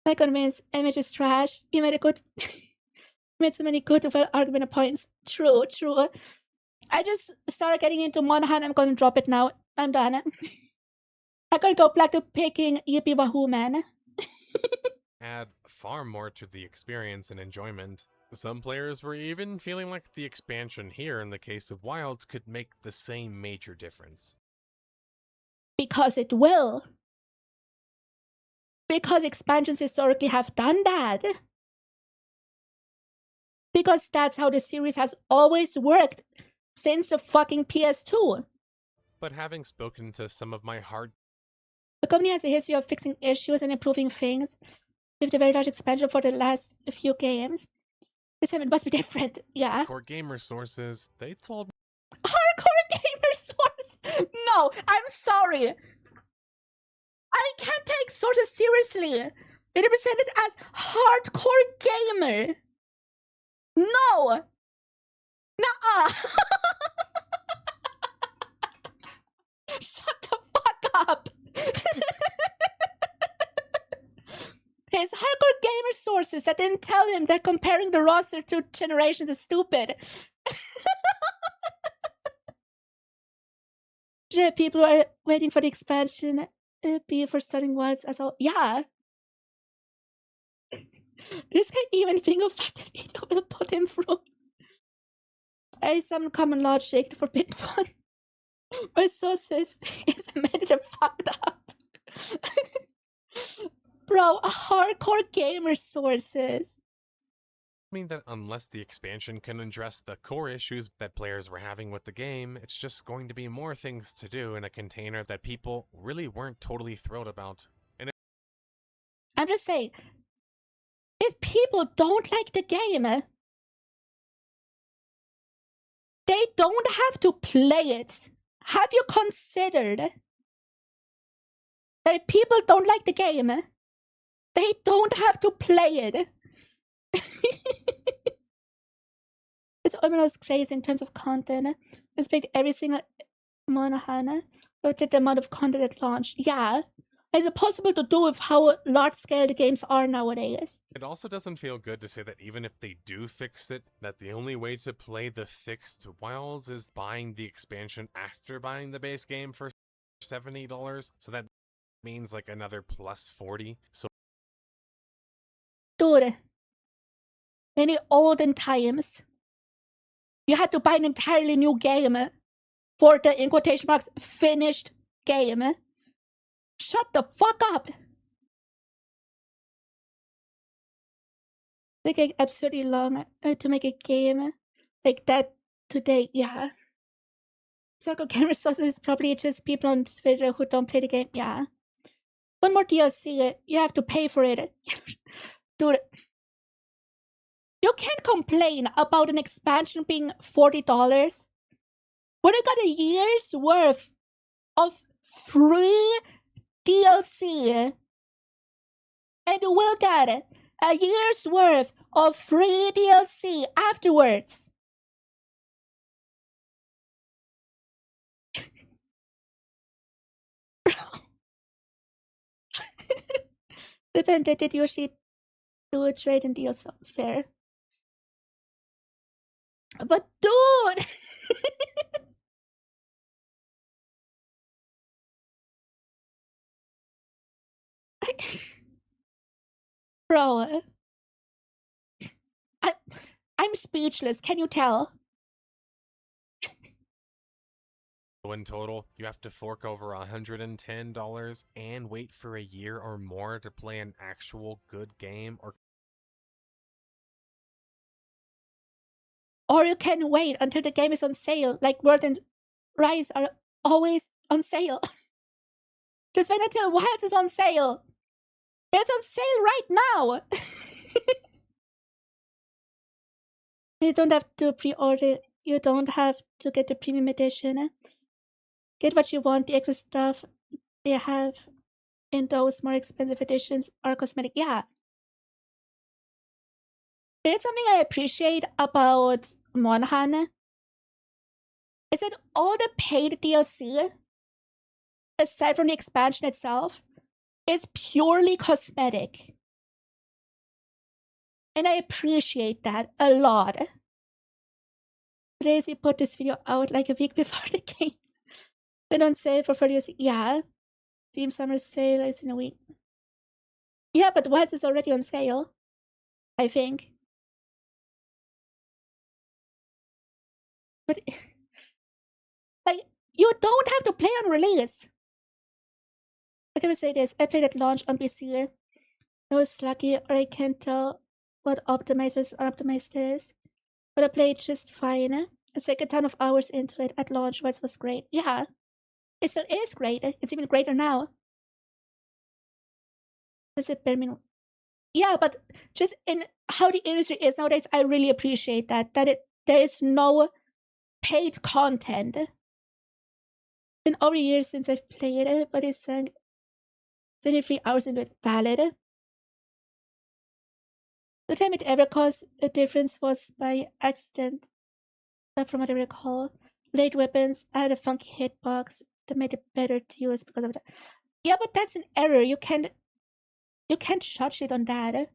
My convinced image is trash. You made a good Made so many good argument points. True. I just started getting into MonHun. I'm gonna drop it now. I'm done. I'm gonna go back to picking Yippee Wahoo Man. Add far more to the experience and enjoyment. Some players were even feeling like the expansion here in the case of Wilds could make the same major difference. Because it will. Because expansions historically have done that. Because that's how the series has always worked since the fucking PS2. But having spoken to some of my The company has a history of fixing issues and improving things. With the very large expansion for the last few games. This time it must be different, yeah. core gamer sources, they told me Hardcore gamer source? No, I'm sorry. I can't take sources seriously. They represent it as hardcore gamer. No. Nuh-uh. Shut the fuck up. His hardcore gamer sources that didn't tell him that comparing the roster to generations is stupid. People are waiting for the expansion. Be for starting Wilds as well. Yeah. This guy even think of what the video will put him through. I summon common logic, the forbidden one. My sources is admitted and fucked up. Bro, hardcore gamer sources. mean that unless the expansion can address the core issues that players were having with the game, it's just going to be more things to do in a container that people really weren't totally thrilled about. And I'm just saying, if people don't like the game, they don't have to play it. Have you considered that if people don't like the game, they don't have to play it? It's almost crazy in terms of content. It's picked every single MonHun, but the amount of content at launch. Yeah. Is it possible to do with how large scale the games are nowadays? it also doesn't feel good to say that even if they do fix it, that the only way to play the fixed Wilds is buying the expansion after buying the base game for $70. So that means like another plus 40. So Dude, in the olden times, you had to buy an entirely new game for the, in quotation marks, finished game. Shut the fuck up! Taking absurdly long to make a game like that today, yeah. Circle Camera Sources is probably just people on Twitter who don't play the game, yeah. One more DLC, you have to pay for it. Dude, you can't complain about an expansion being $40 when you got a year's worth of free DLC, and you will get a year's worth of free DLC afterwards. But then they did usually do a trade and deal, so fair. But dude! Bro, I'm speechless. Can you tell? in total, you have to fork over $110 and wait for a year or more to play an actual good game, or you can wait until the game is on sale, like World and Rise are always on sale. Just wait until Wilds is on sale. It's on sale right now. You don't have to pre-order. You don't have to get the premium edition. Get what you want. The extra stuff they have in those more expensive editions are cosmetic. Yeah. There's something I appreciate about MonHun is that all the paid DLC, aside from the expansion itself, is purely cosmetic. And I appreciate that a lot. Crazy put this video out like a week before the game. They don't sale for 30 years. Yeah. Steam Summer Sale is in a week. Yeah, but Wilds is already on sale, I think. But, like, you don't have to play on release. I can say this. I played at launch on PC. I was lucky, or I can't tell what optimizers optimized is. But I played just fine. It's like a ton of hours into it at launch, which was great. Yeah. It still is great. It's even greater now. Is it bare minimum? Yeah, but just in how the industry is nowadays, I really appreciate that. There is no paid content. Been over years since I've played it, but it's 33 hours into it. Valid. The time it ever caused a difference was by accident. From what I recall, late weapons had a funky hitbox that made it better to use because of that. Yeah, but that's an error. You can't judge it on that.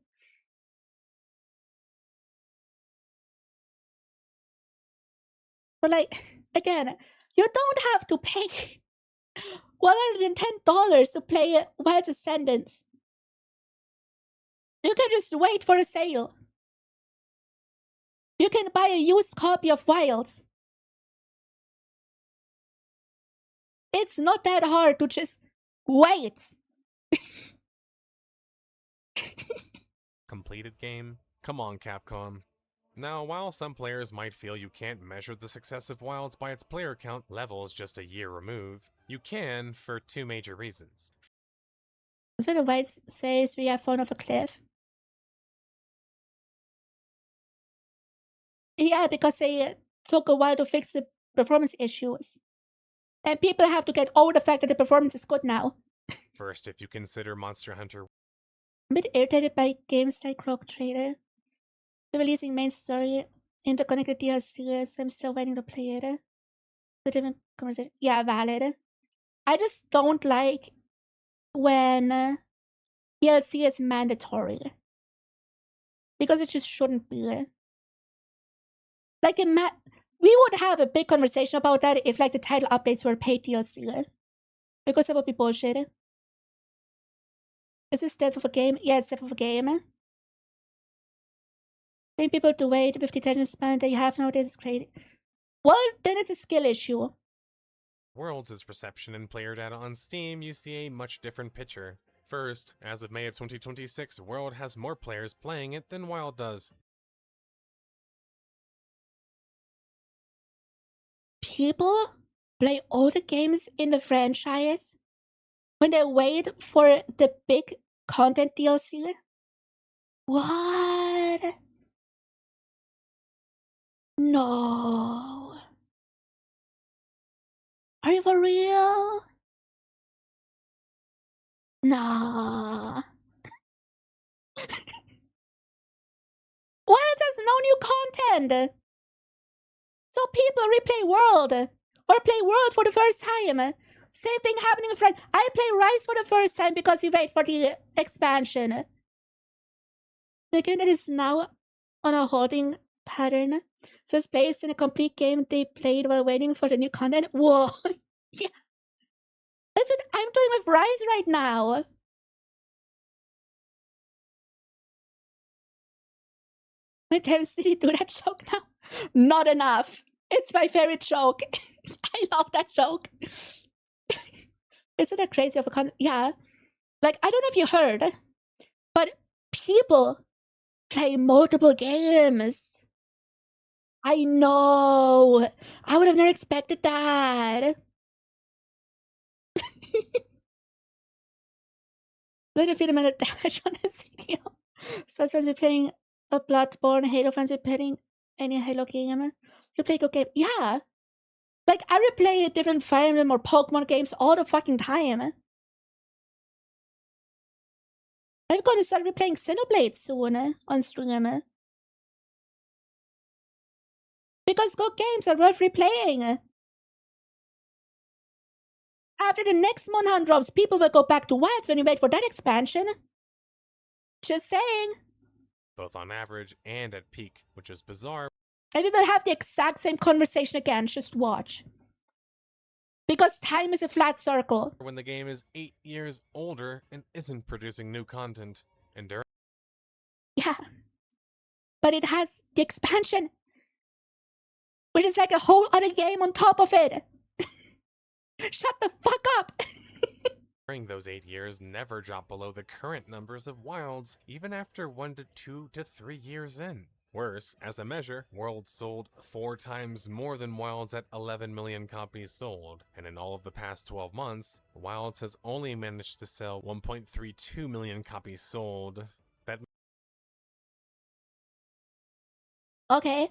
But like, again, you don't have to pay $110 to play Wild's Ascendance. You can just wait for a sale. You can buy a used copy of Wilds. It's not that hard to just wait. Completed game? Come on, Capcom. Now, while some players might feel you can't measure the success of Wilds by its player count levels just a year removed, you can for two major reasons. So the Wilds says we have fallen off a cliff. Yeah, because they took a while to fix the performance issues. And people have to get over the fact that the performance is good now. First, if you consider Monster Hunter. I'm a bit irritated by games like Rogue Trader. They're releasing main story, interconnected DLC, so I'm still waiting to play it. The different conversation. Yeah, valid. I just don't like when DLC is mandatory. Because it just shouldn't be. Like, we would have a big conversation about that if, like, the title updates were paid DLC. Because that would be bullshit. Is this death of a game? Yeah, it's death of a game. Getting people to wait with the attention span that you have nowadays is crazy. Well, then it's a skill issue. Worlds' reception and player data on Steam, you see a much different picture. First, as of May of 2026, World has more players playing it than Wild does. People play all the games in the franchise when they wait for the big content DLC? What? No. Are you for real? Nah. Wild has no new content. So people replay World or play World for the first time. Same thing happening in France. I play Rise for the first time because you wait for the expansion. The game that is now on a holding pattern says players in a complete game they played while waiting for the new content. Whoa. Yeah. That's what I'm doing with Rise right now. My times did he do that joke now? Not enough. It's my favorite joke. I love that joke. Isn't that crazy of a concept? Yeah. Like, I don't know if you heard, but people play multiple games. I know. I would have never expected that. Let it feel a minute damage on this video. So as you're playing a Bloodborne, Halo fans, you're playing any Halo game. You play good game. Yeah. Like, I replay different Fire Emblem or Pokemon games all the fucking time. I'm going to start replaying Xenoblade soon on stream. Because good games are worth replaying. After the next MonHun drops, people will go back to Wilds when you wait for that expansion. Just saying. both on average and at peak, which is bizarre. And we will have the exact same conversation again, just watch. Because time is a flat circle. When the game is 8 years older and isn't producing new content. Yeah. But it has the expansion, which is like a whole other game on top of it. Shut the fuck up! During those 8 years, never dropped below the current numbers of Wilds, even after 1 to 2 to 3 years in. Worse, as a measure, Worlds sold 4 times more than Wilds at 11 million copies sold, and in all of the past 12 months, Wilds has only managed to sell 1.32 million copies sold. That Okay.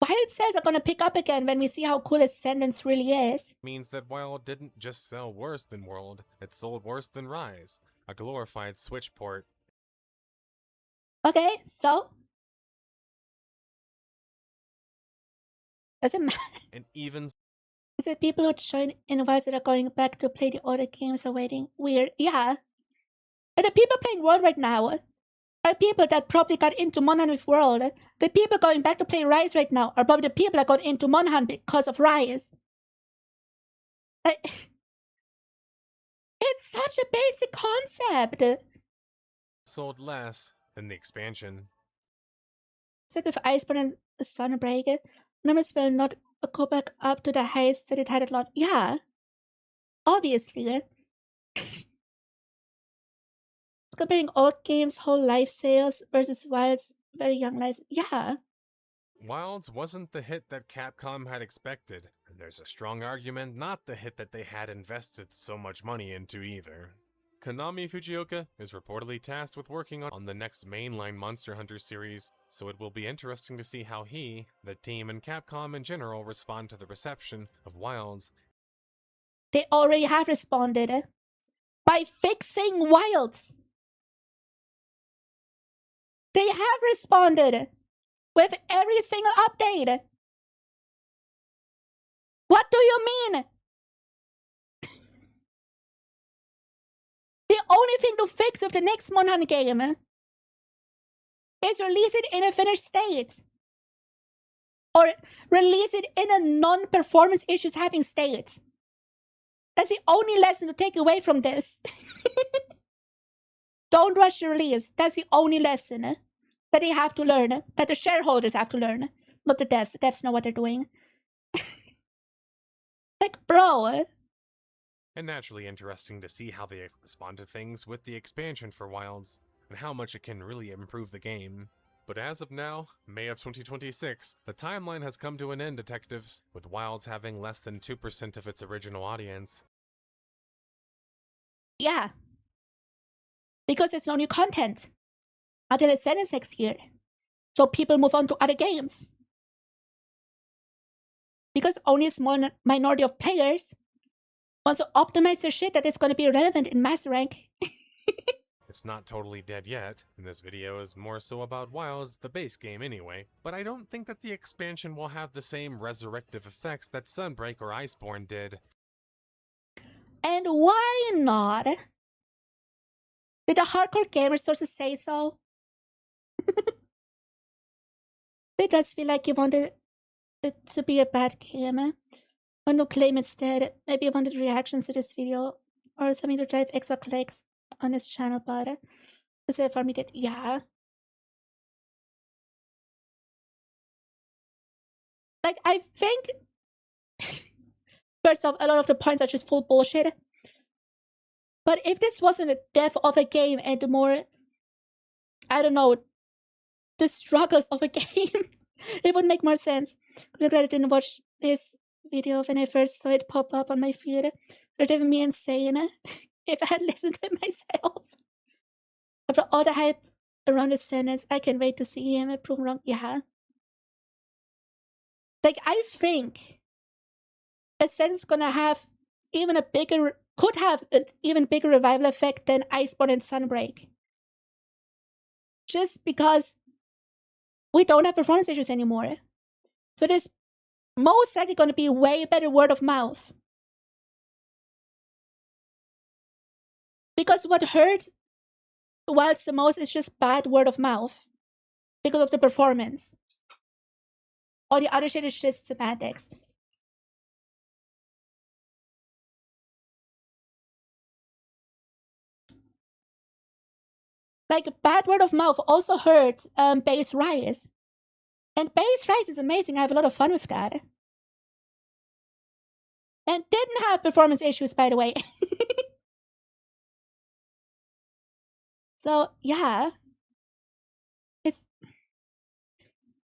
Wild sales are gonna pick up again when we see how cool Ascendance really is. means that Wild didn't just sell worse than World, it sold worse than Rise, a glorified Switch port. Okay, so? Does it matter? And even Is it people who join in Wilds that are going back to play the older games are waiting? Weird. Yeah. And the people playing World right now are people that probably got into MonHun with World. The people going back to play Rise right now are probably the people that got into MonHun because of Rise. It's such a basic concept. sold less than the expansion. It's like with Iceborne and Sunbreak, numbers will not go back up to the highs that it had a lot. Yeah. Obviously. Comparing old games' whole life sales versus Wild's very young lives. Yeah. Wilds wasn't the hit that Capcom had expected, and there's a strong argument not the hit that they had invested so much money into either. Konami Fujioka is reportedly tasked with working on the next mainline Monster Hunter series, so it will be interesting to see how he, the team, and Capcom in general respond to the reception of Wilds. They already have responded by fixing Wilds. They have responded with every single update. What do you mean? The only thing to fix with the next MonHun game is release it in a finished state. Or release it in a non-performance issues having state. That's the only lesson to take away from this. Don't rush the release. That's the only lesson that they have to learn. That the shareholders have to learn. Not the devs. The devs know what they're doing. Like, bro. And naturally interesting to see how they respond to things with the expansion for Wilds, and how much it can really improve the game. But as of now, May of 2026, the timeline has come to an end, detectives, with Wilds having less than 2% of its original audience. Yeah. Because there's no new content until Ascendance next year. So people move on to other games. Because only a small minority of players wants to optimize their shit that is going to be relevant in mass rank. It's not totally dead yet, and this video is more so about Wilds, the base game anyway, but I don't think that the expansion will have the same resurrective effects that Sunbreak or Iceborne did. And why not? Did the hardcore gamer sources say so? It does feel like you wanted it to be a bad game. Or no claim instead. Maybe you wanted reactions to this video or something to drive extra clicks on his channel, but for me that yeah. Like, I think first off, a lot of the points are just full bullshit. But if this wasn't a death of a game and more, I don't know, the struggles of a game, it would make more sense. I'm glad I didn't watch this video when I first saw it pop up on my feed. It would drive me insane if I had listened to it myself. After all the hype around the sentence, I can't wait to see him proven wrong. Yeah. Like, I think Ascendance is gonna have even a bigger, could have an even bigger revival effect than Iceborne and Sunbreak. Just because we don't have performance issues anymore. So there's most likely going to be way better word of mouth. Because what hurt whilst the most is just bad word of mouth because of the performance. All the other shit is just semantics. Like, bad word of mouth also hurt Base Rise. And Base Rise is amazing. I have a lot of fun with that. And didn't have performance issues, by the way. So, yeah. It's...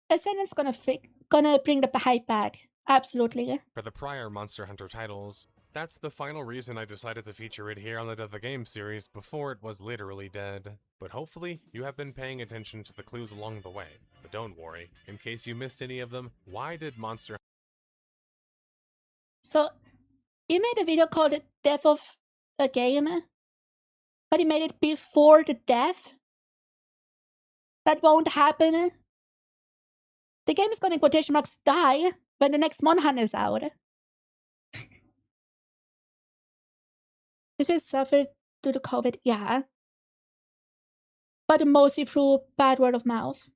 Ascendant's gonna bring the hype back. Absolutely. For the prior Monster Hunter titles, that's the final reason I decided to feature it here on the Death of the Game series before it was literally dead. But hopefully, you have been paying attention to the clues along the way. But don't worry, in case you missed any of them, why did Monster... So, he made a video called Death of the Game, but he made it before the death. That won't happen. The game is gonna, in quotation marks, die when the next MonHun is out. This will suffer due to COVID, yeah. But mostly through bad word of mouth.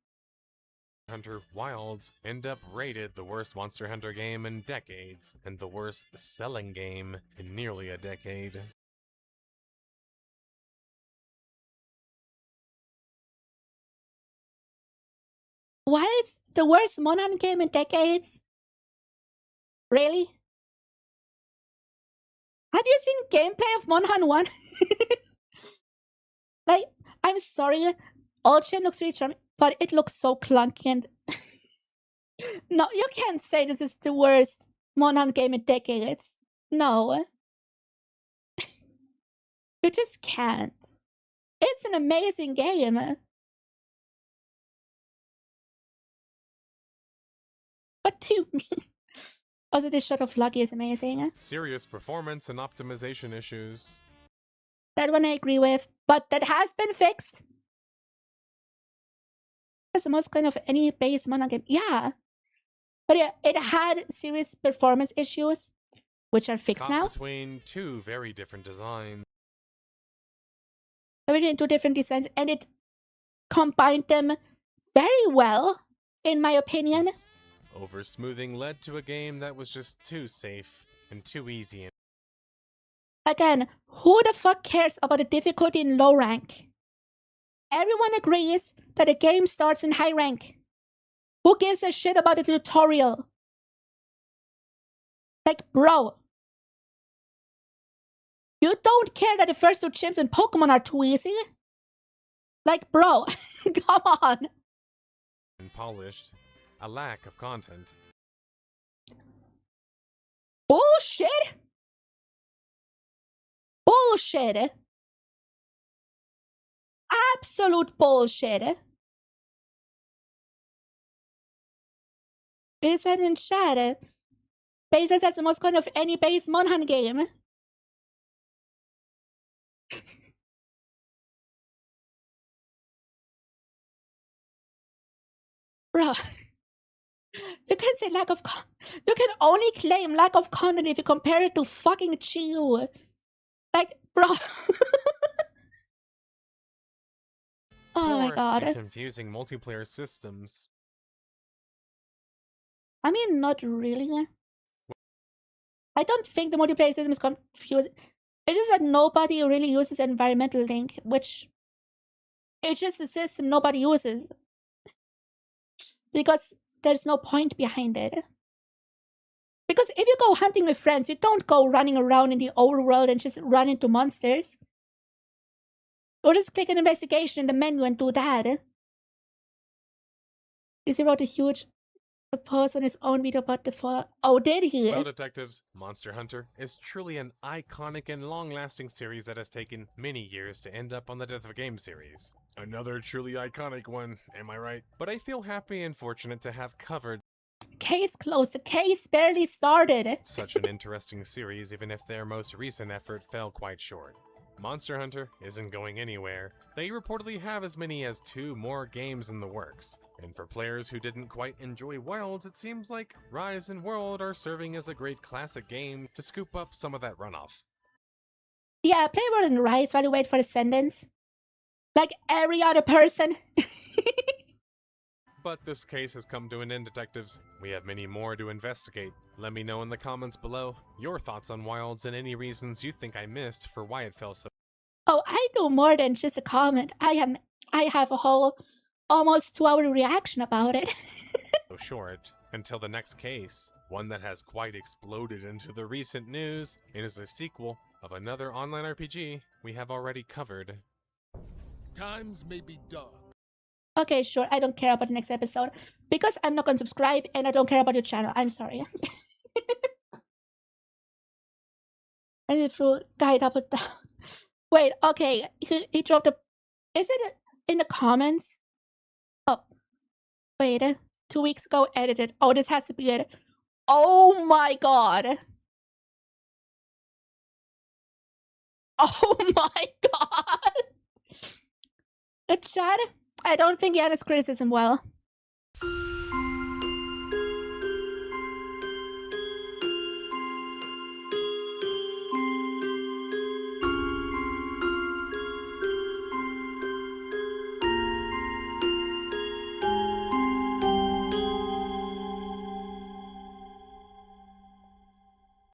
Hunter Wilds end up rated the worst Monster Hunter game in decades, and the worst selling game in nearly a decade. Wilds, the worst MonHun game in decades? Really? Have you seen gameplay of MonHun 1? Like, I'm sorry, all shit looks really charming, but it looks so clunky and... No, you can't say this is the worst MonHun game in decades. No. You just can't. It's an amazing game. What do you mean? Also, this shot of Lucky is amazing. Serious performance and optimization issues. That one I agree with, but that has been fixed. That's the most kind of any base MonHun game. Yeah. But yeah, it had serious performance issues, which are fixed now. Between two very different designs. Between two different designs, and it combined them very well, in my opinion. Over-smoothing led to a game that was just too safe and too easy. Again, who the fuck cares about the difficulty in low rank? Everyone agrees that a game starts in high rank. Who gives a shit about the tutorial? Like, bro. You don't care that the first two gyms in Pokemon are too easy? Like, bro, come on. And polished. A lack of content. Bullshit! Bullshit! Absolute bullshit! It said in chat, Base has the most kind of any base MonHun game. Bro. You can say lack of you can only claim lack of content if you compare it to fucking Chiu. Like, bro. Oh my god. Confusing multiplayer systems. I mean, not really. I don't think the multiplayer system is confusing. It's just that nobody really uses environmental link, which it's just a system nobody uses. Because there's no point behind it. Because if you go hunting with friends, you don't go running around in the overworld and just run into monsters. Or just click an investigation in the menu and do that. He wrote a huge post on his own video about the Fallout. Oh, did he? Well, detectives, Monster Hunter is truly an iconic and long-lasting series that has taken many years to end up on the Death of a Game series. Another truly iconic one, am I right? But I feel happy and fortunate to have covered Case closed. The case barely started. Such an interesting series, even if their most recent effort fell quite short. Monster Hunter isn't going anywhere. They reportedly have as many as 2 more games in the works. And for players who didn't quite enjoy Wilds, it seems like Rise and World are serving as a great classic game to scoop up some of that runoff. Yeah, play World and Rise while you wait for Ascendance. Like every other person. But this case has come to an end, detectives. We have many more to investigate. Let me know in the comments below your thoughts on Wilds and any reasons you think I missed for why it fell so. Oh, I do more than just a comment. I have a whole almost 2-hour reaction about it. So short. Until the next case, one that has quite exploded into the recent news and is a sequel of another online RPG we have already covered. Times may be dark. Okay, sure, I don't care about the next episode. Because I'm not gonna subscribe and I don't care about your channel. I'm sorry. And it threw guide up and down. Wait, okay. He dropped a... Is it in the comments? Oh. Wait. 2 weeks ago, edited. Oh, this has to be it. Oh my god. Oh my god. Chat, I don't think he had his criticism well.